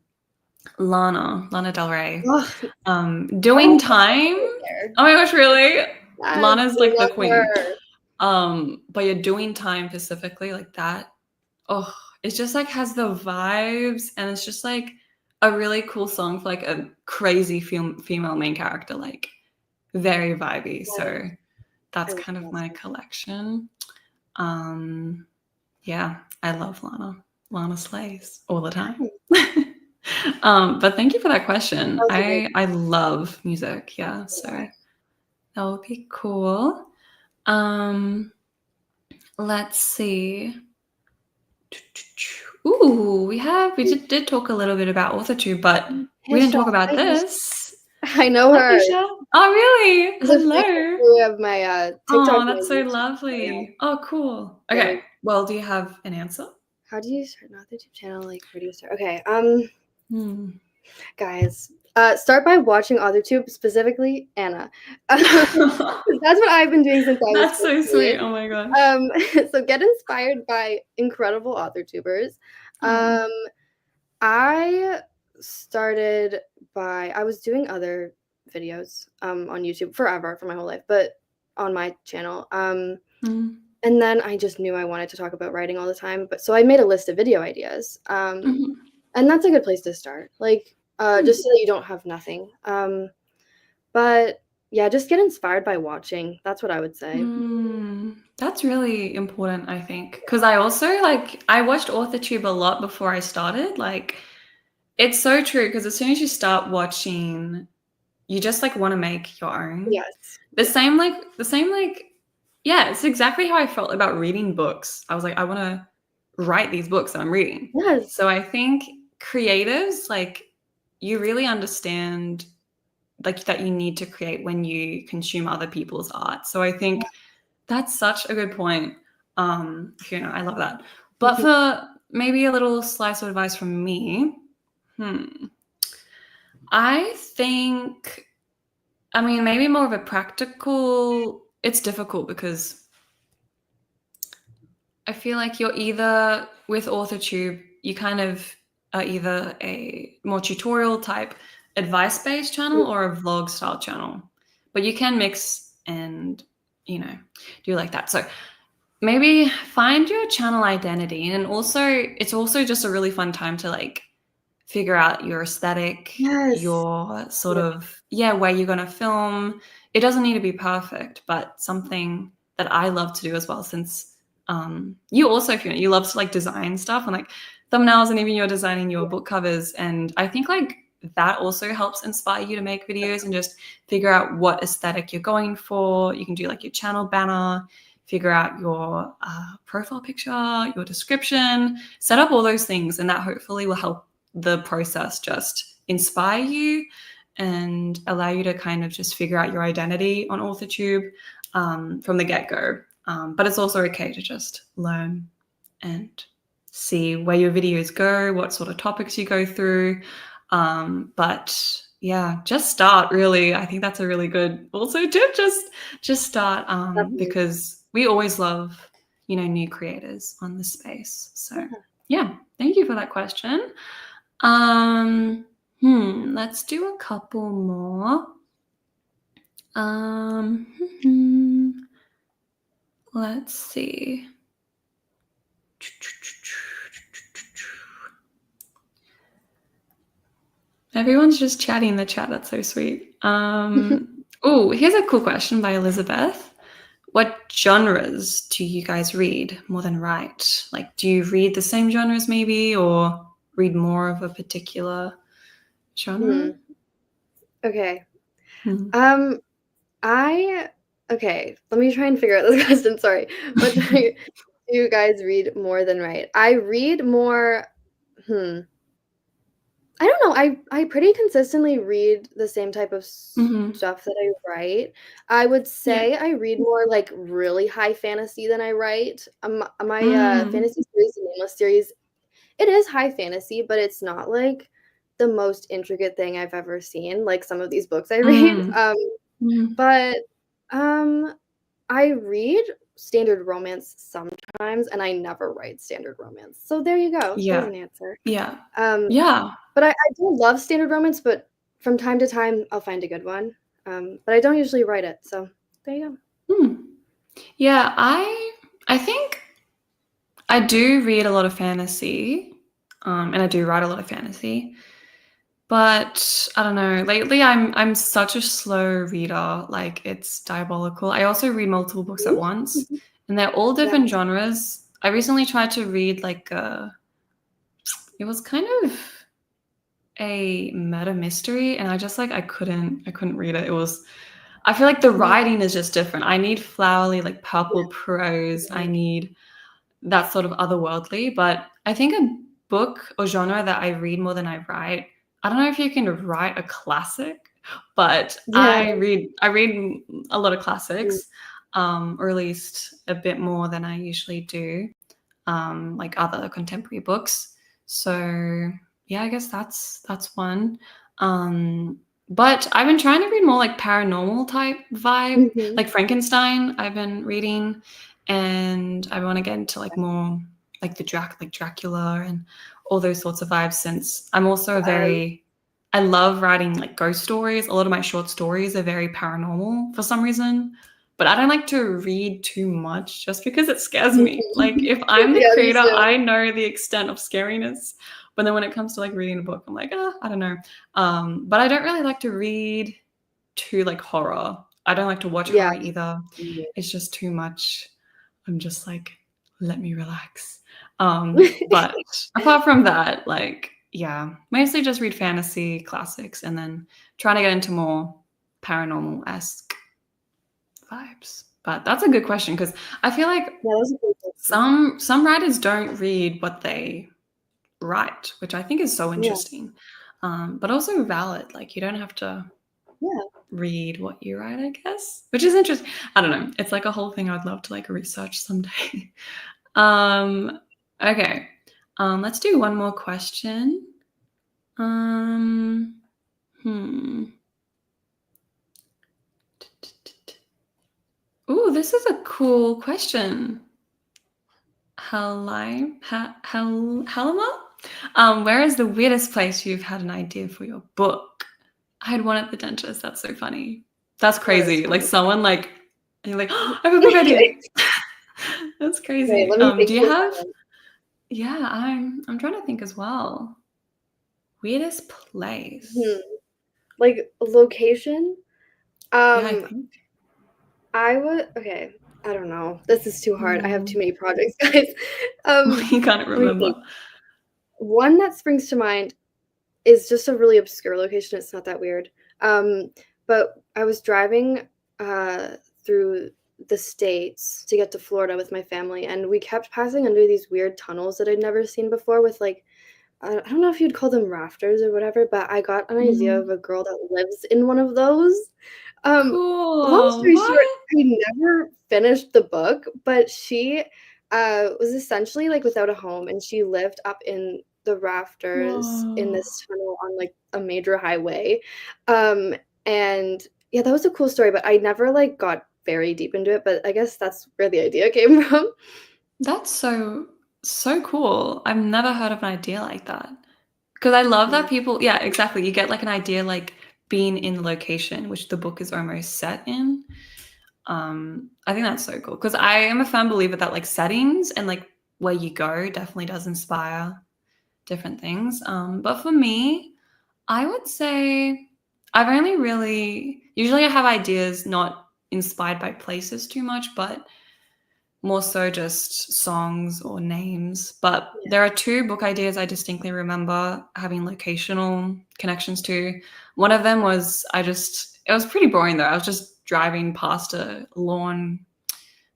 Lana Del Rey. ugh, Doing oh, Time? there. Oh my gosh, really? Yes, Lana's, I like, the love queen. her. But yeah, Doing Time specifically, like, that oh, it just, like, has the vibes, and it's just, like, a really cool song for, like, a crazy female main character, like, very vibey, Yes, so I that's love kind of that my song. collection. Um, yeah, I love Lana. Lana slays all the time. That But thank you for that question. was a great I love music, yeah, so yeah. that would be cool. Um, let's see. Ooh, we did talk a little bit about AuthorTube, but we didn't Hisha, talk about hi Hisha. this. I know Hi, her. Keisha. Oh, really? She's a fan Hello. of my, TikTok Oh, and my that's so YouTube channel. lovely. Oh, cool. Yeah, Okay. Well, do you have an answer? how do you start another YouTube channel? Like, where do you start? Okay, Hmm. guys, start by watching AuthorTube, specifically Anna. That's what I've been doing since I was That's so sweet. 15. Oh my gosh. Um, so get inspired by incredible AuthorTubers. Oh. Um, I started by I was doing other videos, on YouTube forever, for my whole life, but on my channel, Mm. and then I just knew I wanted to talk about writing all the time, but so I made a list of video ideas, Mhm. and that's a good place to start, like, Hmm. just so that you don't have nothing, but yeah, just get inspired by watching, that's what I would say. That's really important, I think, because I also like I watched AuthorTube a lot before I started. Like, it's so true because as soon as you start watching, you just like want to make your own. Yes. Yeah. The same like yeah, it's exactly how I felt about reading books. I was like, I want to write these books that I'm reading. Yes. So I think creatives like you really understand like that you need to create when you consume other people's art. So I think that's such a good point. Fiona, I love that. But Mhm. for maybe a little slice of advice from me, hmm, I think I mean, maybe more of a practical it's difficult because I feel like you're either with AuthorTube, you kind of are either a more tutorial type advice-based channel or a vlog style channel. But you can mix and, you know, do like that. So maybe find your channel identity. And also it's also just a really fun time to like figure out your aesthetic, Yes. your sort Yeah. of yeah, where you're gonna film. It doesn't need to be perfect, but something that I love to do as well, since you also Fiona, you love to like design stuff and like thumbnails and even you're designing your book covers. And I think like that also helps inspire you to make videos and just figure out what aesthetic you're going for. You can do like your channel banner, figure out your profile picture, your description, set up all those things, and that hopefully will help the process just inspire you and allow you to kind of just figure out your identity on AuthorTube from the get go. But it's also okay to just learn and see where your videos go, what sort of topics you go through. But yeah, just start really. I think that's a really good also tip. Just start Definitely. because we always love, you know, new creators on the space. So Yeah. yeah, thank you for that question. Let's do a couple more. Um, Let's see. Everyone's just chatting in the chat. That's so sweet. Oh, here's a cool question by Elizabeth. What genres do you guys read more than write? Like, do you read the same genres maybe, or read more of a particular genre? Okay. Hmm. Okay, let me try and figure out this question, sorry. What do you guys read more than write? I read more I don't know, I pretty consistently read the same type of Mhm. stuff that I write. I would Yeah. say I read more, like, really high fantasy than I write. My Mm. fantasy series, the Nameless series, it is high fantasy, but it's not, like, the most intricate thing I've ever seen, like some of these books I read, Mm. Mm. but, um, I read standard romance sometimes, and I never write standard romance. So there you go, there's Yeah. an answer. Yeah. Um, Yeah. but I do love standard romance, but from time to time, I'll find a good one. But I don't usually write it, so there you go. Hmm. Yeah, I think I do read a lot of fantasy, and I do write a lot of fantasy. But I don't know. Lately, I'm such a slow reader. Like it's diabolical. I also read multiple books at once, and they're all Yeah. different genres. I recently tried to read like it was kind of a meta mystery, and I just like I couldn't read it. It was I feel like the Yeah. writing is just different. I need flowery like purple prose. I need that sort of otherworldly. But I think a book or genre that I read more than I write. I don't know if you can write a classic, but Yeah. I read a lot of Mm, classics, or at least a bit more than I usually do, like other contemporary books. So yeah, I guess that's one. Um, but I've been trying to read more like paranormal type vibe, mhm. like Frankenstein. I've been reading, and I want to get into like more like like Dracula and all those sorts of vibes. Since I'm also a Um, very I love writing like ghost stories. A lot of my short stories are very paranormal for some reason. But I don't like to read too much just because it scares me. Like if I'm the Yeah, me creator, too. I know the extent of scariness. But then when it comes to like reading a book, I'm like, I don't know. But I don't really like to read too like horror. I don't like to watch Yeah. horror either. Mhm. It's just too much. I'm just like, let me relax. But apart from that, like, yeah, mostly just read fantasy classics and then trying to get into more paranormal esque vibes. But that's a good question because I feel like Yeah, those are good questions. some writers don't read what they write, which I think is so Yeah. interesting. But also valid. Like you don't have to Yeah. read what you write, I guess, which is interesting. I don't know. It's like a whole thing I'd love to like research someday. um, okay. Let's do one more question. Um, hmm. Ooh, this is a cool question. Halima? Where is the weirdest place you've had an idea for your book? I had one at the dentist. That's so funny. That's Oh, that is crazy. Like funny. someone like, and you're like, oh, I have a book idea. That's Wait, crazy. let me think Do you for a have? second. Yeah, I'm trying to think as well. Weirdest Hmm. place. Like, location? Yeah, I Um, think. I would okay, I don't know. This is too hard. I have too Hmm. many projects, guys. Um, You can't Let me remember. think. One that springs to mind is just a really obscure location, it's not that weird. Um, but I was driving, through the States to get to Florida with my family, and we kept passing under these weird tunnels that I'd never seen before with, like, I don't know if you'd call them rafters or whatever, but I got an idea of Mm. a girl that lives in one of those. Um, Long Cool. story short, What? I never finished the book, but she, was essentially, like, without a home, and she lived up in the rafters in Whoa. this tunnel on, like, a major highway. And yeah, that was a cool story, but I never, like, got very deep into it, but I guess that's where the idea came from. That's so cool. I've never heard of an idea like that. Because I love Yeah. that people, yeah, exactly. You get like an idea like being in the location, which the book is almost set in. I think that's so cool because I am a firm believer that like settings and like where you go definitely does inspire different things. But for me, I would say I've only really usually I have ideas not inspired by places too much, but more so just songs or names. But Yeah. there are two book ideas I distinctly remember having locational connections to. One of them was it was pretty boring though. I was just driving past a lawn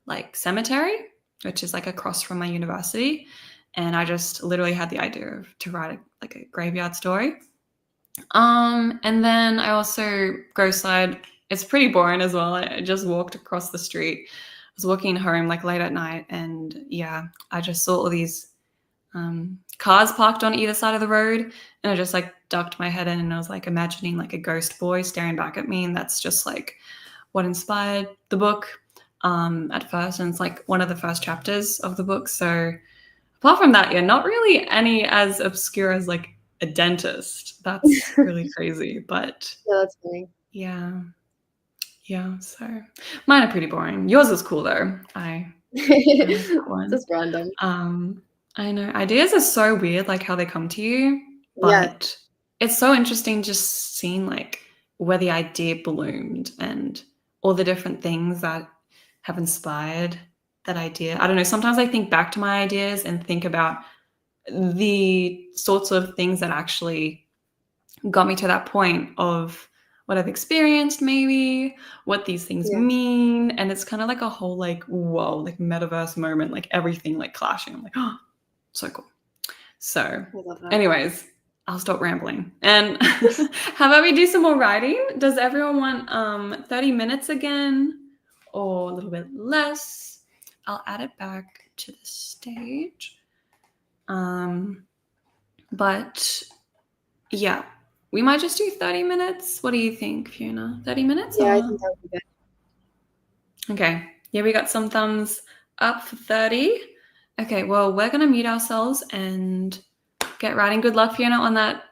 like cemetery, which is like across from my university. And I just literally had the idea of to write like a graveyard story. And then I also ghost slide. It's pretty boring as well. I just walked across the street. I was walking home like late at night, and yeah, I just saw all these cars parked on either side of the road, and I just like ducked my head in, and I was like imagining like a ghost boy staring back at me, and that's just like what inspired the book at first, and it's like one of the first chapters of the book. So apart from that, yeah, not really any as obscure as like a dentist. That's really crazy. But No, that's funny. yeah, yeah. So mine are pretty boring. Yours is cool though. I like that one. Just random. Um, I know ideas are so weird, like how they come to you, Yes. but it's so interesting just seeing like where the idea bloomed and all the different things that have inspired that idea. I don't know. Sometimes I think back to my ideas and think about the sorts of things that actually got me to that point of what I've experienced, maybe what these things Yeah, mean. And it's kind of like a whole like, whoa, like metaverse moment, like everything like clashing. I'm like, oh, so cool. So, I love that. anyways, I'll stop rambling. And how about we do some more writing? Does everyone want 30 minutes again or a little bit less? I'll add it back to the stage. Um, but yeah, we might just do 30 minutes. What do you think, Fiona? 30 minutes Yeah, I or? think that would be Okay. Yeah, we got some thumbs up for 30. Okay, well, we're going to mute ourselves and get writing. Good luck, Fiona, on that.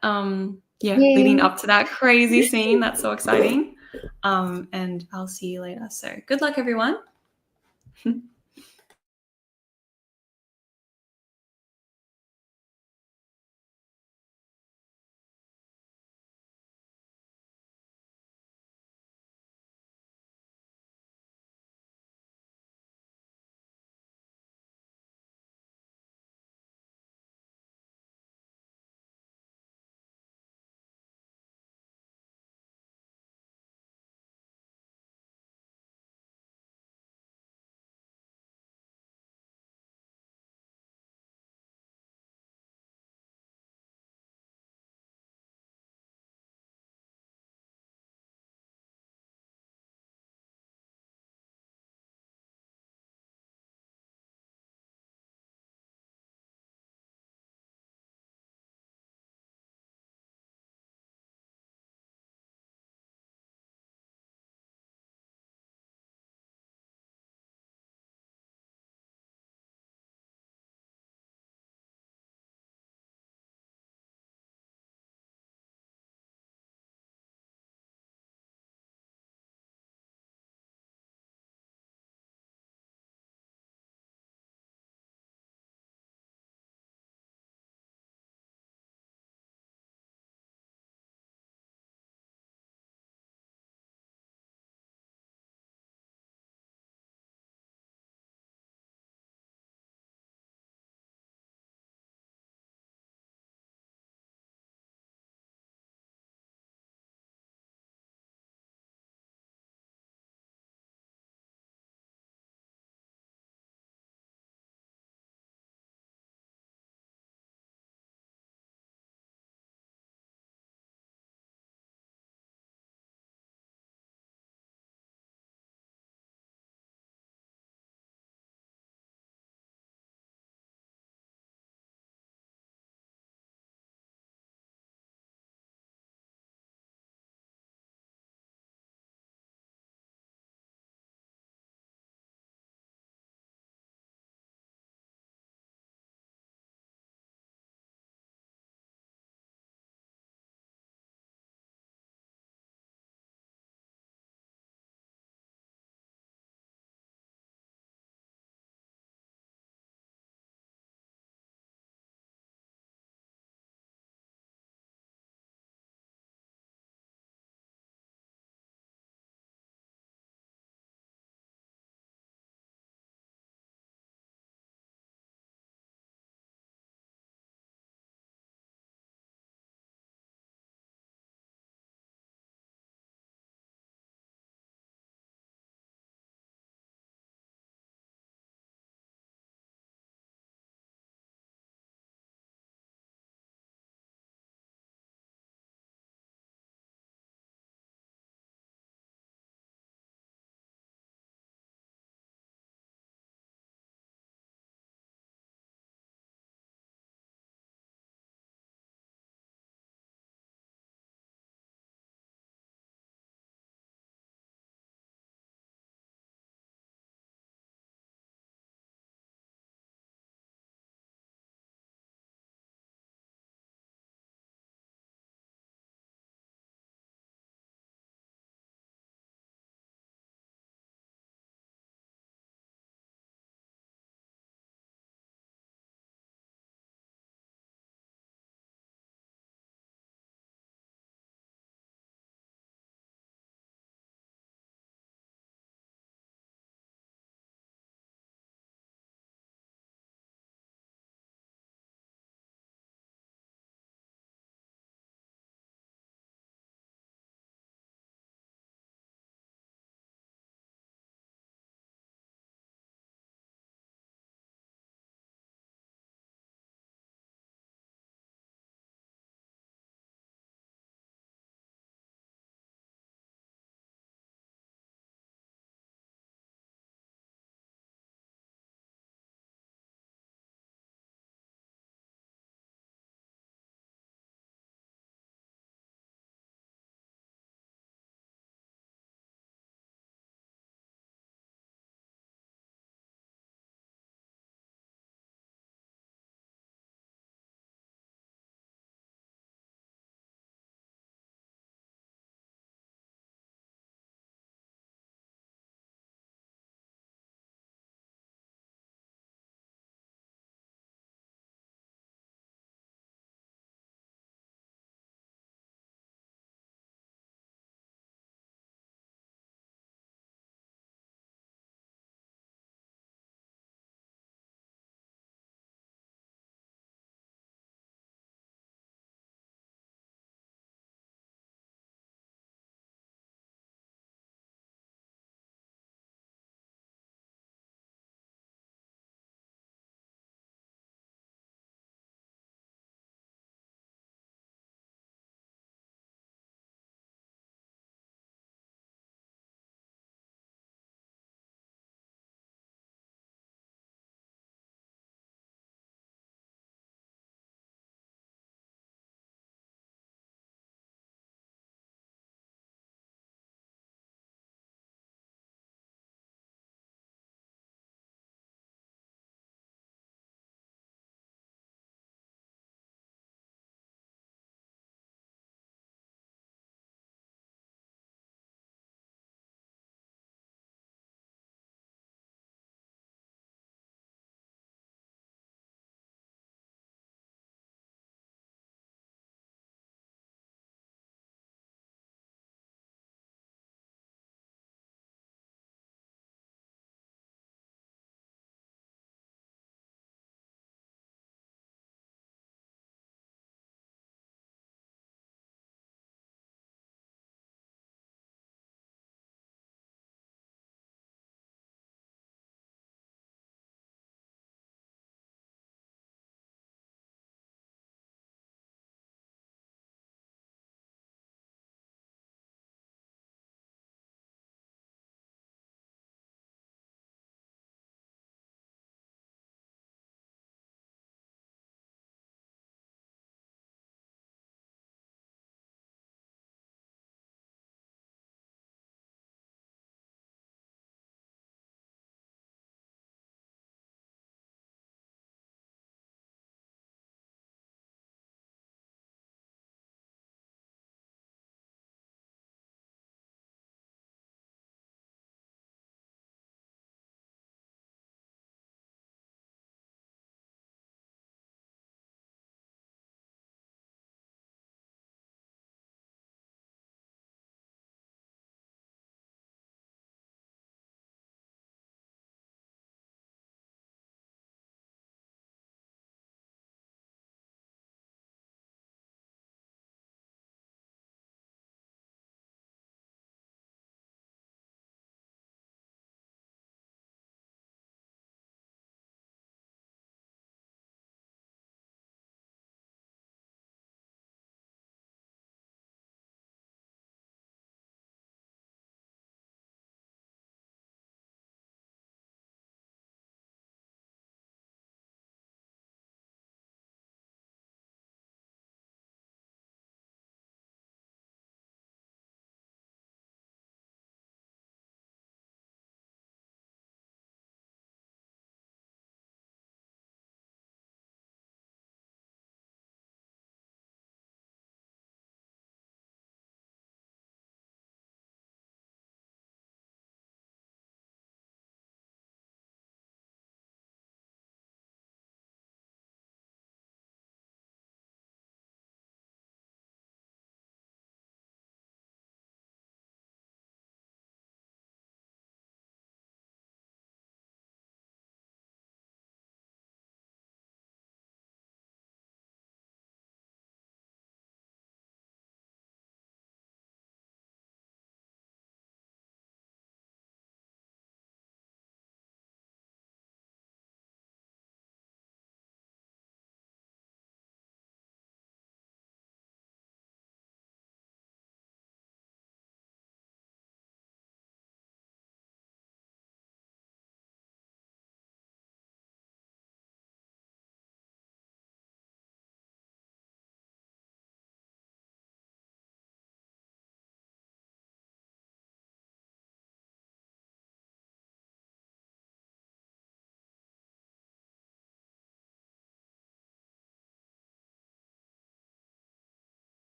Yeah, leading good. up to that crazy scene. That's so exciting. And I'll see you later. So good luck, everyone.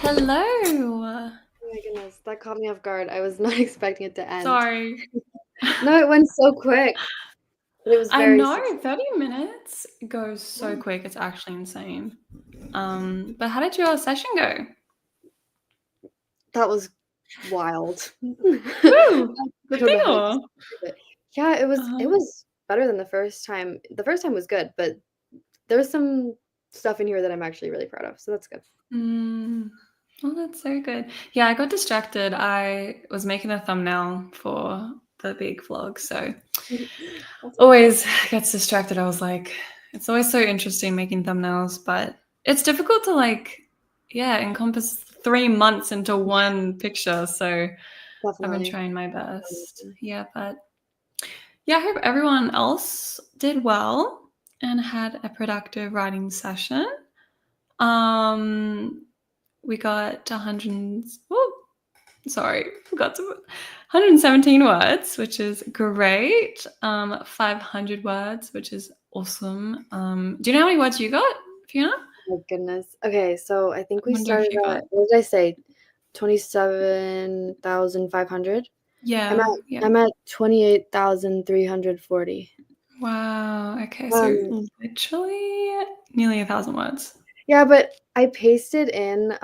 Hello. Oh my goodness, that caught me off guard. I was not expecting it to end. Sorry. No, it went so quick, but it was I very know successful. 30 minutes goes so Yeah, quick. It's actually insane. But how did your session go? that was wild. I Woo! Good don't know how to deal. describe it. Yeah, it Uh-huh. was better than the first time. The first time was good, but there's some stuff in here that I'm actually really proud of, so that's good. Mm. Oh, that's so good. Yeah, I got distracted. I was making a thumbnail for the big vlog, so That's okay. always gets distracted. I was like, it's always so interesting making thumbnails, but it's difficult to yeah, encompass 3 months into one picture. So I've been Definitely. trying my best. Yeah, but yeah, I hope everyone else did well and had a productive writing session. Um, we got 100. Oh, sorry, forgot to. 117 words, which is great. 500 words, which is awesome. Do you know how many words you got, Fiona? My goodness. Okay, so I think I we wonder if started you at, got. what did I say? 27,500. I'm at Yeah, yeah. I'm at 28,340. Wow. Okay, so Um, literally nearly 1,000 words. yeah, but I pasted in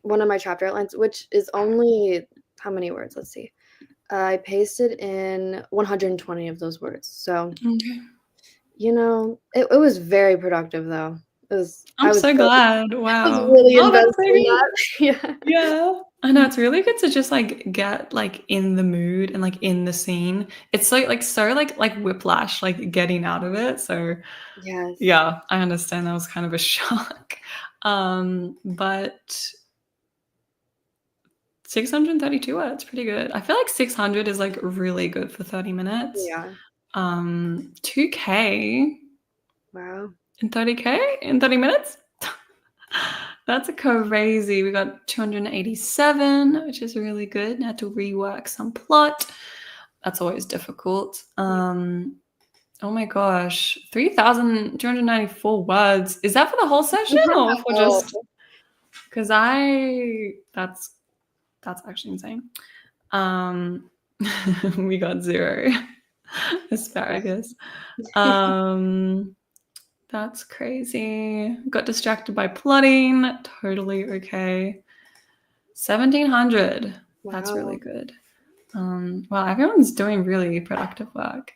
one of my chapter outlines, which is only how many words? Let's see. I pasted in 120 of those words. So, Okay. it was very productive though. I'm so glad. I was Wow. really Oh, that's invested so in good. that. Yeah. Yeah. I know it's really good to just get in the mood and in the scene. It's so whiplash, getting out of it. So Yes. yeah, I understand that was kind of a shock. But 632 words, pretty good. I feel like 600 is really good for 30 minutes. Yeah. 2K Wow. in 30K in 30 minutes? That's crazy. We got 287, which is really good. Now to rework some plot. That's always difficult. Yeah. Oh my gosh, 3,294 words. Is that for the whole session or for Oh, just because that's actually insane. Um we got zero okay. asparagus. Um that's crazy. Got distracted by plotting. Totally okay. 1,700. That's really Wow. good. Wow, everyone's doing really productive work,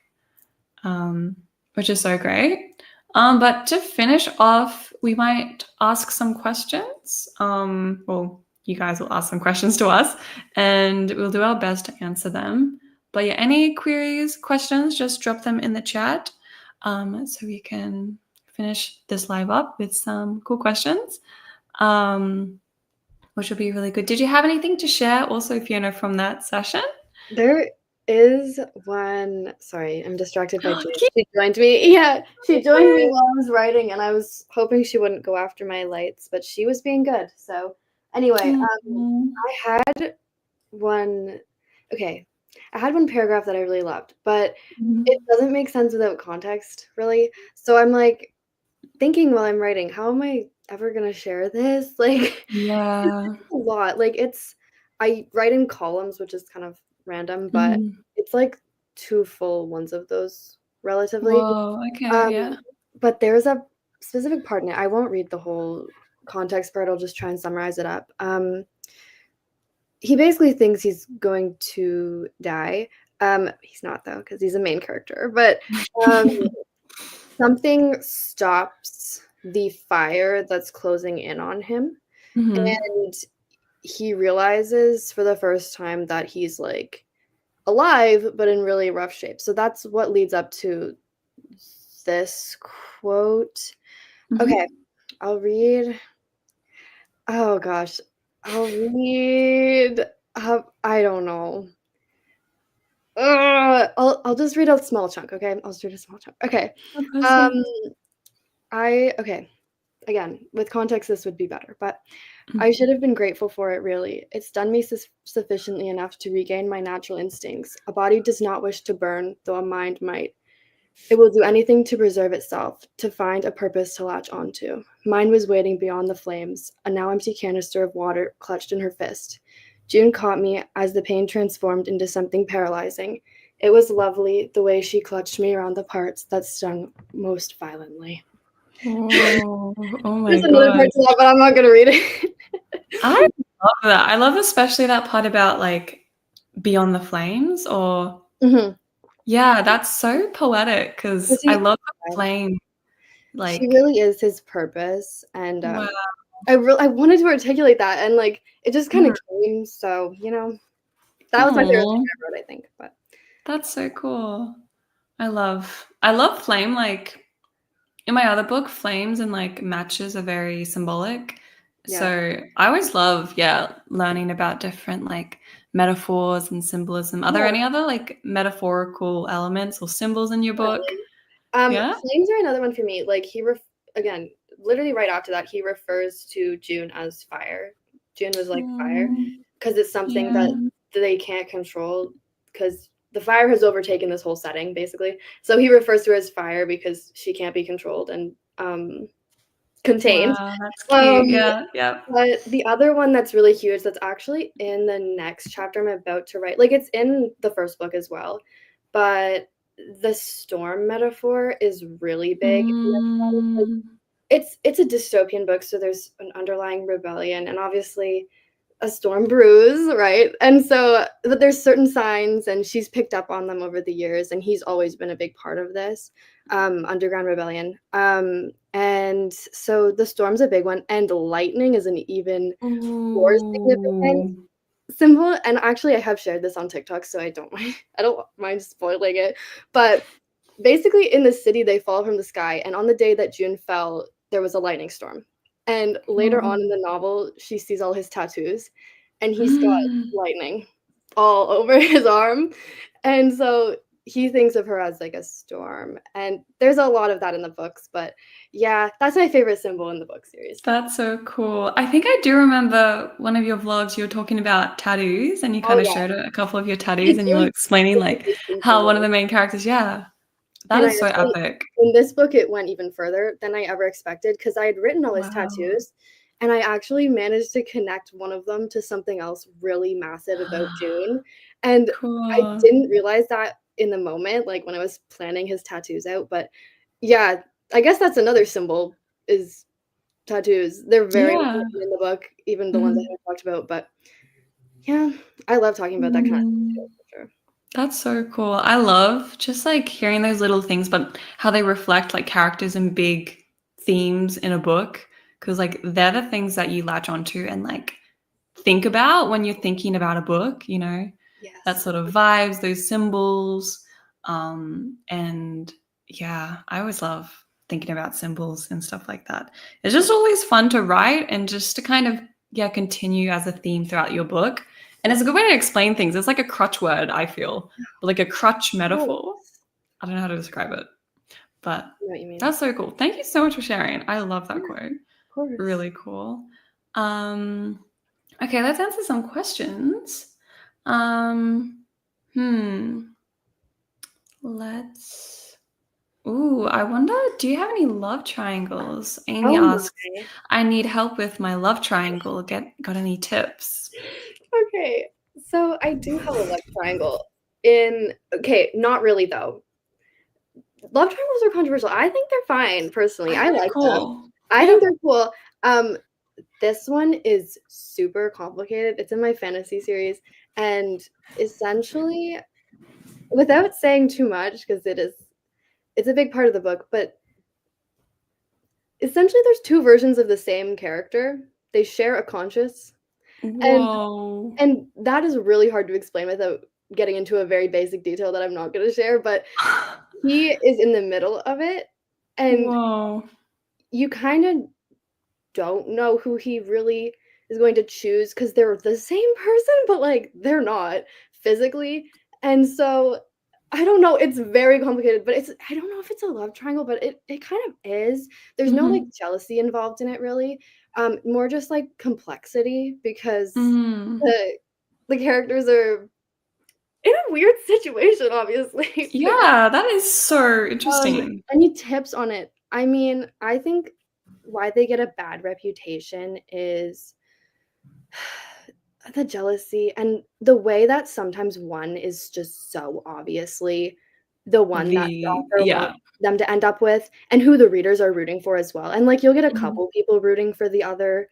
which is so great. But to finish off, we might ask some questions. Well, you guys will ask some questions to us, and we'll do our best to answer them. But yeah, any queries, questions, just drop them in the chat, so we can finish this live up with some cool questions. Which will be really good. Did you have anything to share also, Fiona, from that session? There is one. Sorry, I'm distracted by Jade. Cute. She joined me. Yeah, she joined me while I was writing, and I was hoping she wouldn't go after my lights, but she was being good. So, anyway, I had one. Okay, I had one paragraph that I really loved, but it doesn't make sense without context, really. So I'm like thinking while I'm writing, how am I ever gonna share this? Like, Yeah. a lot. I write in columns, which is kind of random, but Mhm. it's like 2 full ones of those relatively. Whoa, okay, Um, yeah. but there's a specific part in it. I won't read the whole context part, I'll just try and summarize it up. He basically thinks he's going to die. He's not though, because he's a main character, but, um, something stops the fire that's closing in on him, Mhm. and he realizes for the first time that he's, like, alive, but in really rough shape. So that's what leads up to this quote. Okay, Mhm. I'll read oh gosh. I'll read I don't know. I'll just read a small chunk, okay? I'll just read a small chunk. Okay. Of course, Um, yeah. okay. Again, with context, this would be better, but I Mm. should have been grateful for it, really. It's done me sufficiently enough to regain my natural instincts. A body does not wish to burn, though a mind might. It will do anything to preserve itself, to find a purpose to latch onto. Mine was waiting beyond the flames, a now empty canister of water clutched in her fist. June caught me as the pain transformed into something paralyzing. It was lovely the way she clutched me around the parts that stung most violently. Oh, oh my There's another god. part to that, but I'm not gonna read it. I love that. I love especially that part about like beyond the flames or Mhm. yeah, that's so poetic 'Cause because I he love the yeah, flame. she Like, really is his purpose, and, wow. I wanted to articulate that, and, like, it just kinda Mm. came, so, that was my favorite thing Aw, I wrote, I think, but that's so cool. I love flame, like, in my other book, flames and, like, matches are very symbolic. yeah. So, I always love, yeah, learning about different, like, metaphors and symbolism. Are there Yeah, any other, like, metaphorical elements or symbols in your book? definitely. Yeah? Flames are another one for me, like, again, literally right after that, he refers to June as fire. June was like fire, Mm, because it's something that yeah. they can't control, because the fire has overtaken this whole setting, basically. So he refers to her as fire because she can't be controlled and, contained. Wow, that's Um cute. Yeah, yeah. But the other one that's really huge that's actually in the next chapter I'm about to write, like, it's in the first book as well, but the storm metaphor is really big in this one. Like, Mm. it's a dystopian book, so there's an underlying rebellion and obviously a storm brews, right? And so but there's certain signs, and she's picked up on them over the years, and he's always been a big part of this, underground rebellion. And so the storm's a big one, and lightning is an even more significant Ooh. symbol. And actually, I have shared this on TikTok, so I don't mind spoiling it. But basically, in the city, they fall from the sky, and on the day that June fell, there was a lightning storm. And later on in Oh. the novel, she sees all his tattoos, and he's got lightning all over his arm, and so he thinks of her as, like, a storm, and there's a lot of that in the books, but yeah, that's my favorite symbol in the book series. That's so cool. I think I do remember one of your vlogs, you were talking about tattoos, and you Oh, kinda yeah. showed a couple of your tattoos, It's and you were really explaining, like, distinct how one of symbols. the main characters yeah, that And is so epic. in this book, it went even further than I ever expected because I had written all his Wow. tattoos, and I actually managed to connect one of them to something else really massive about June, and I Cool. didn't realize that in the moment, like, when I was planning his tattoos out, but yeah, I guess that's another symbol is tattoos. They're very Yeah. important in the book, even the ones I Mhm. haven't talked about, but yeah, I love talking about that kind of stuff too, Mm. for sure. That's so cool. I love just, like, hearing those little things, but how they reflect, like, characters and big themes in a book, because like, they're the things that you latch onto and, like, think about when you're thinking about a book, you know? That Yes. sort of vibes, those symbols, and yeah, I always love thinking about symbols and stuff like that. It's just always fun to write and just to kind of, yeah, continue as a theme throughout your book. And it's a good way to explain things. It's like a crutch word, I feel, but like a crutch metaphor. Yes. I don't know how to describe it, but I know what you mean. that's so cool. Thank you so much for sharing. I love that Yeah, quote. of course. Really cool. Um, okay, let's answer some questions. Um, hmm. Let's. Ooh, I wonder, do you have any love triangles? Amy Oh asks, my. I need help with my love triangle. Got any tips? Okay, so I do have a love triangle in okay, not really though. Love triangles are controversial. I think they're fine personally. I I think they're like them. cool. I Yeah. think they're cool. Um, this one is super complicated. It's in my fantasy series, and essentially, without saying too much, because it's a big part of the book, but essentially there's two versions of the same character. They share a conscious, and Whoa. And that is really hard to explain without getting into a very basic detail that I'm not gonna share, but he is in the middle of it, and Whoa. you kinda don't know who he really is going to choose because 'cause they're the same person, but, like, they're not physically, and so, I don't know, it's very complicated, but I don't know if it's a love triangle, but it kind of is. There's no, like, Mhm. jealousy involved in it really, more just, like, complexity because Mm. the the characters are in a weird situation, obviously. Yeah, that is so interesting. Any tips on it? I mean, I think why they get a bad reputation is the jealousy and the way that sometimes one is just so obviously the one that the author wants Yeah. them to end up with, and who the readers are rooting for as well, and, like, you'll get a Mhm. couple people rooting for the other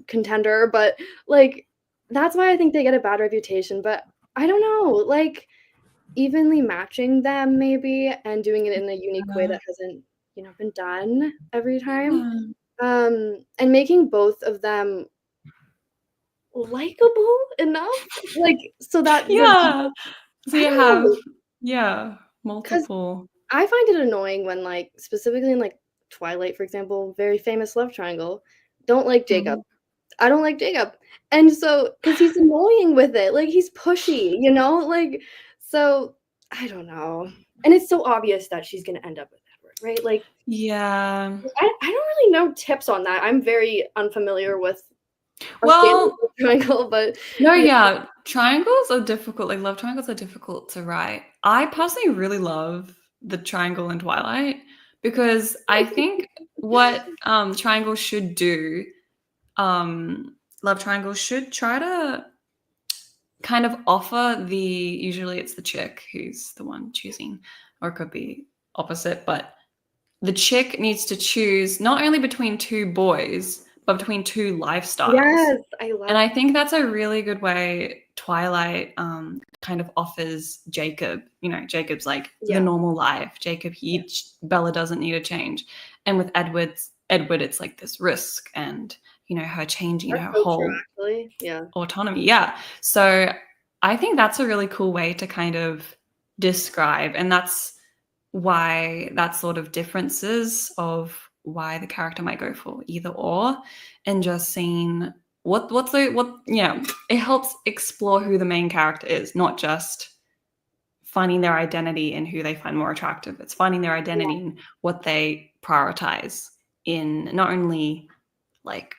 contender, but, like, that's why I think they get a bad reputation, but I don't know, like, evenly matching them maybe and doing it in a unique way Yeah. that hasn't, been done every time, Yeah. and making both of them likable enough, like, so that the Yeah. So I you don't have, know, yeah, 'cause multiple. I find it annoying when, like, specifically in, like, Twilight, for example, very famous love triangle, don't like Jacob. Mhm. I don't like Jacob. And so, because he's annoying with it, like, he's pushy, like, so, I don't know. And it's so obvious that she's gonna end up with Edward, right? Like, Yeah. I don't really know tips on that. I'm very unfamiliar with a standard Well, love triangle, but no, yeah. yeah, triangles are difficult, like, love triangles are difficult to write. I personally really love the triangle in Twilight because I think what, triangles should do, um, love triangles should try to kind of offer the usually it's the chick who's the one choosing, or it could be opposite, but the chick needs to choose not only between 2 boys, but between 2 lifestyles. Yes, I And love I think that's a really good way Twilight, kind of offers Jacob. Jacob's like the yeah, normal life. Jacob, yeah. Bella doesn't need a change. And with Edward, it's like this risk and, her changing That's her so true, whole actually. Yeah. autonomy. Yeah. So I think that's a really cool way to kind of describe, and that's why that sort of differences of why the character might go for either or, and just seeing it helps explore who the main character is, not just finding their identity in who they find more attractive. It's finding their identity Yeah. in what they prioritize in not only like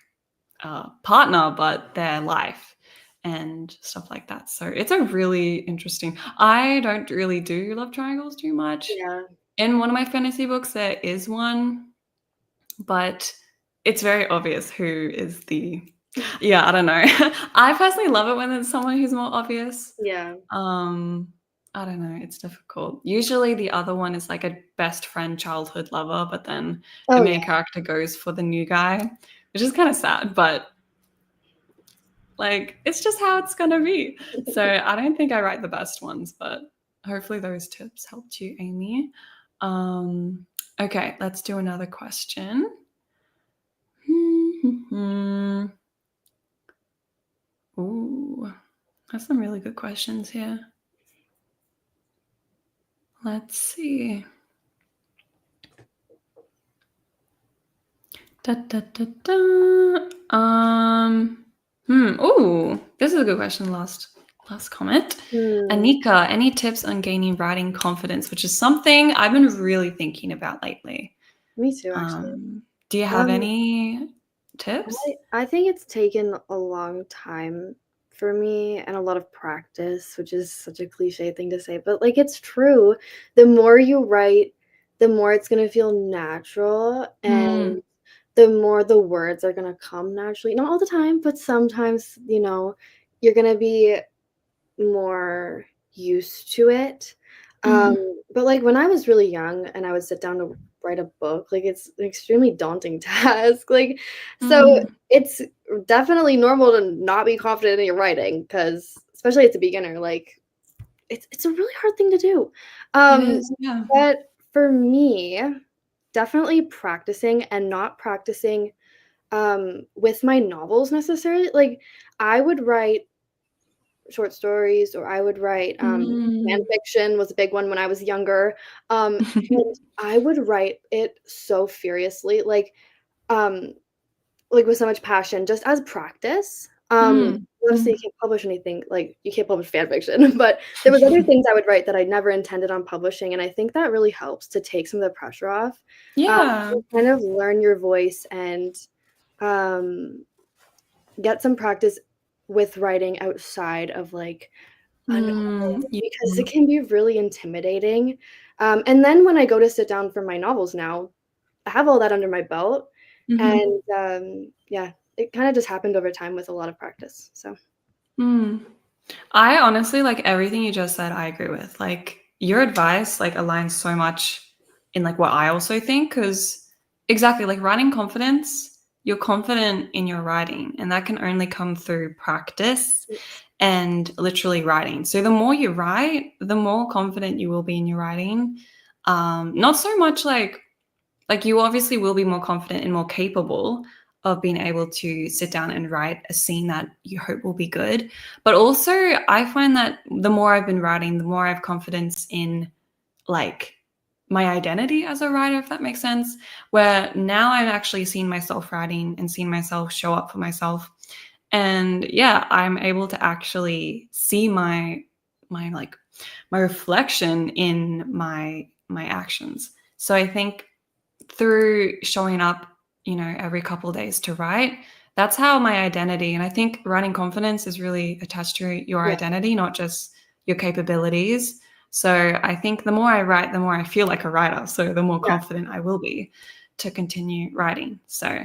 partner, but their life and stuff like that. So it's a really interesting. I don't really do love triangles too much. Yeah. In one of my fantasy books, there is one, but it's very obvious who is the. Yeah, I don't know. I personally love it when it's someone who's more obvious. Yeah. Um, I don't know. It's difficult. Usually, the other one is like a best friend, childhood lover, but then the Oh, main yeah. character goes for the new guy, which is kind of sad. But like, it's just how it's gonna be. So I don't think I write the best ones, but hopefully those tips helped you, Amy. Okay, let's do another question. Ooh, that's some really good questions here. Let's see. Da, da, da, da. Ooh, this is a good question. Last comment. Hmm. Anika, any tips on gaining writing confidence, which is something I've been really thinking about lately. Me too, actually. Um, do you have Um, any tips? I think it's taken a long time for me and a lot of practice, which is such a cliche thing to say, but, like, it's true. The more you write, the more it's gonna feel natural, Mm, and the more the words are gonna come naturally. Not all the time, but sometimes, you're gonna be more used to it. mhm, But, like, when I was really young and I would sit down to write a book, like, it's an extremely daunting task, like, so mm. it's definitely normal to not be confident in your writing because, especially as a beginner, like, it's a really hard thing to do. It Um, is, yeah. but for me, definitely practicing and not practicing, with my novels necessarily, like, I would write short stories or I would write, fan Mm. fiction was a big one when I was younger, and I would write it so furiously, um, with so much passion just as practice. Mm, Obviously you mm. can't publish anything like, you can't publish fan fiction, but there was other things I would write that I never intended on publishing, and I think that really helps to take some of the pressure off, Yeah. and kind of learn your voice and, um, get some practice with writing outside of, like, a novel Yeah. because it can be really intimidating. And then when I go to sit down for my novels now, I have all that under my belt, Mhm. and yeah, it kind of just happened over time with a lot of practice. So Mm. I honestly like everything you just said, I agree with. Like your advice like aligns so much in like what I also think cuz exactly like writing confidence, you're confident in your writing and that can only come through practice and literally writing. So the more you write, the more confident you will be in your writing. Not so much like you obviously will be more confident and more capable of being able to sit down and write a scene that you hope will be good. But also, I find that the more I've been writing, the more I have confidence in like my identity as a writer, if that makes sense. Where now I'm actually seeing myself writing and seeing myself show up for myself. And yeah, I'm able to actually see my like my reflection in my actions. So I think through showing up, every couple of days to write, that's how my identity, and I think writing confidence is really attached to your yeah, identity, not just your capabilities. So I think the more I write, the more I feel like a writer. So the more yeah, confident I will be to continue writing. So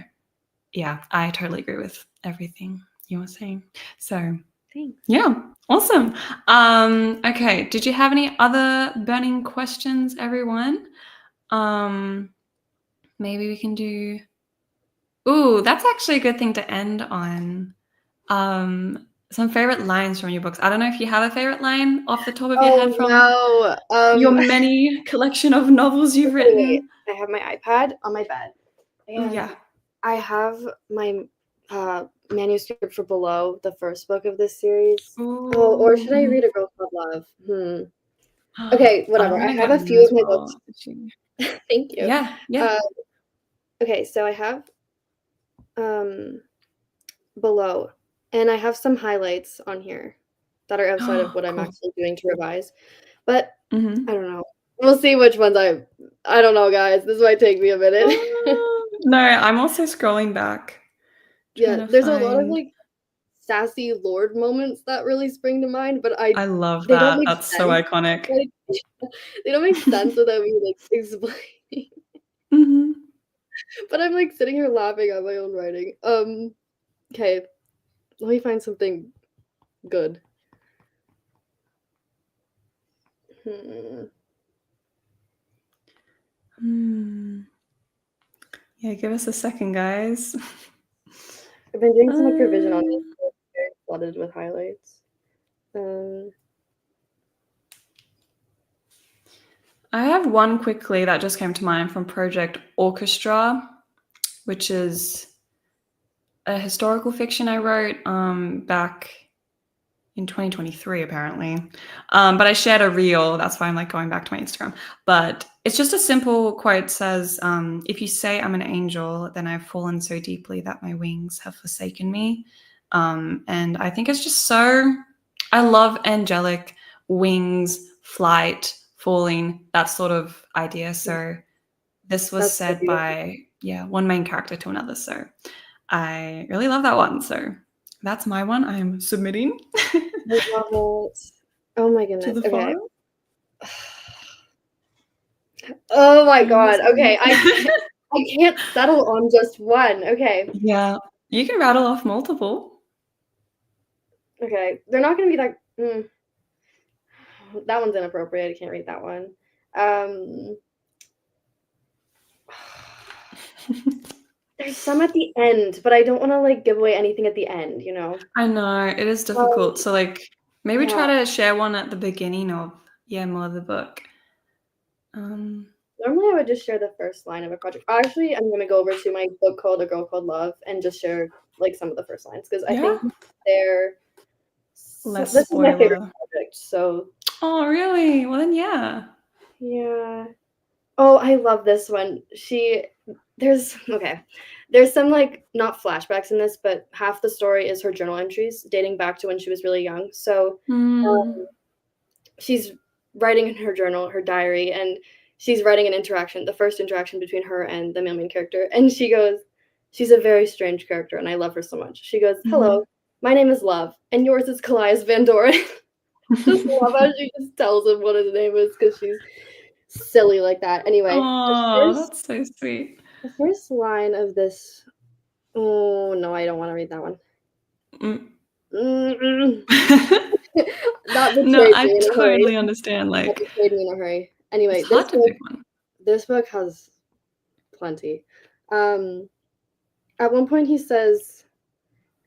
yeah, I totally agree with everything you were saying. So thanks. yeah, awesome. Okay, did you have any other burning questions, everyone? Um, Maybe we can do. Ooh, that's actually a good thing to end on. Some favorite lines from your books. I don't know if you have a favorite line off the top of your Oh head from no. your many collection of novels you've Okay, wait. written. I have my iPad on my bed, Oh and yeah. I have my manuscript for Below, the first book of this series. Oh, or Ooh. should I Mhm. read A Girl Called Love? Okay, I'm whatever. I gonna have get a one few as of my books. well. Actually. Thank you. Yeah, yeah. Uh, okay, so I have um Below, and I have some highlights on here that are outside of what I'm Cool. actually doing to revise. But I Mhm. don't know. We'll see which ones I don't know, guys. This might take me a minute. No, I'm also scrolling back, trying Yeah, to there's a lot of find. like sassy lord moments that really spring to mind, but I love they don't that. make That's so sense. iconic. Like they don't make sense without me like explaining. Mhm. But I'm like sitting here laughing at my own writing. Okay, let me find something good. Hmm. Hmm. Yeah, give us a second, guys. I've been doing so much revision on this, Um, so it's very flooded with highlights. Um, I have one quickly that just came to mind from Project Orchestra, which is a historical fiction I wrote back in 2023, apparently. But I shared a reel. That's why I'm like going back to my Instagram. But it's just a simple quote says, if you say I'm an angel, then I've fallen so deeply that my wings have forsaken me. And I think it's just so, I love angelic wings, flight, falling, that sort of idea. So this was that's so said beautiful. by, yeah, one main character to another. So I really love that one. So that's my one I'm submitting I love it. Oh my to goodness. the Okay. file. Oh my I'm god. almost done. Okay, I can't settle on just one. Okay. Yeah, you can rattle off multiple. Okay. They're not gonna be that one's inappropriate. I can't read that one. Um, there's some at the end, but I don't wanna, like, give away anything at the end, you know? I know, it is Um, difficult. So, like, maybe yeah. try to share one at the beginning of, yeah, more of the book. Um, Normally, I would just share the first line of a project. Actually, I'm gonna go over to my book called A Girl Called Love and just share, like, some of the first lines because I yeah, think they're less this is my favorite spoiler. project, so Oh, really? Well, then, yeah. yeah. Oh, I love this one. There's okay. There's some like not flashbacks in this, but half the story is her journal entries dating back to when she was really young. So Mm, um, she's writing in her journal, her diary, and she's writing an interaction, the first interaction between her and the main character. And she goes, she's a very strange character, and I love her so much. She goes, mhm. "Hello, my name is Love, and yours is Callias Van Doren." Just love how she just tells him what his name is because she's silly like that. Anyway, Oh, that's so sweet. the first line of this. Oh no, I don't want to read that one. Mm. Mm-mm. That No, betrayed I me in a hurry. totally understand, That like, betrayed me in a hurry. it's Anyway, hard to pick one. this book has plenty. Um, at one point he says,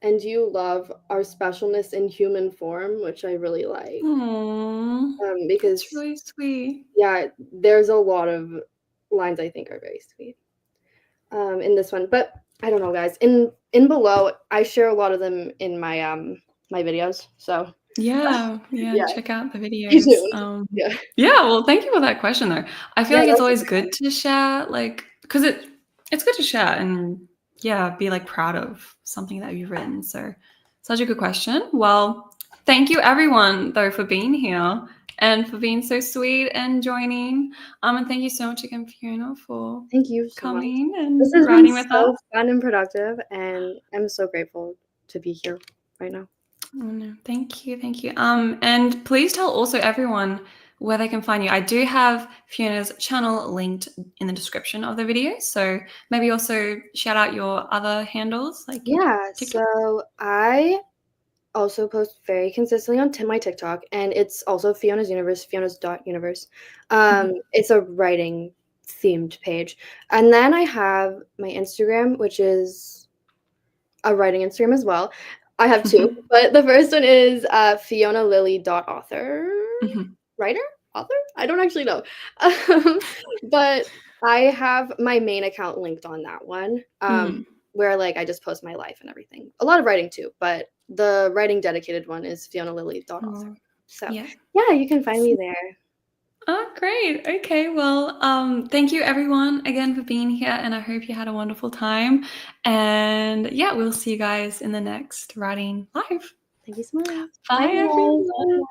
"And you love our specialness in human form," which I really like. Aw, that's Because really sweet. yeah, there's a lot of lines I think are very sweet. In this one, but I don't know, guys. In below, I share a lot of them in my videos. So Yeah, yeah, check out the stay videos. tuned. Yeah, Yeah, well, thank you for that question, though. I feel yeah, like that it's was a always good good one. to share, like, because it's good to share and, yeah, be, like, proud of something that you've written, so such a good question. Well, thank you everyone, though, for being here and for being so sweet and joining, and thank you so much again, Fiona, for Thank you so much. coming This and has been writing with us. so fun and productive, and I'm so grateful to be here right now. Oh, no. Thank you. Thank you. And please tell also everyone where they can find you. I do have Fiona's channel linked in the description of the video. So maybe also shout out your other handles, like your Yeah, TikTok. so I also post very consistently on my TikTok, and it's also Fiona's Universe, Fiona's.universe. Mhm. It's a writing themed page. And then I have my Instagram, which is a writing Instagram as well. I have two, Mhm. but the first one is FionaLily.author. Mhm. Writer? Author? I don't actually know. Um, but I have my main account linked on that one, Mm. where like I just post my life and everything. A lot of writing too, but the writing dedicated one is FionaLily.author. Oh, So yeah. yeah, you can find me there. Oh, great. Okay. Well, thank you everyone again for being here, and I hope you had a wonderful time. And yeah, we'll see you guys in the next writing live. Thank you so much. Bye Bye, guys. everyone.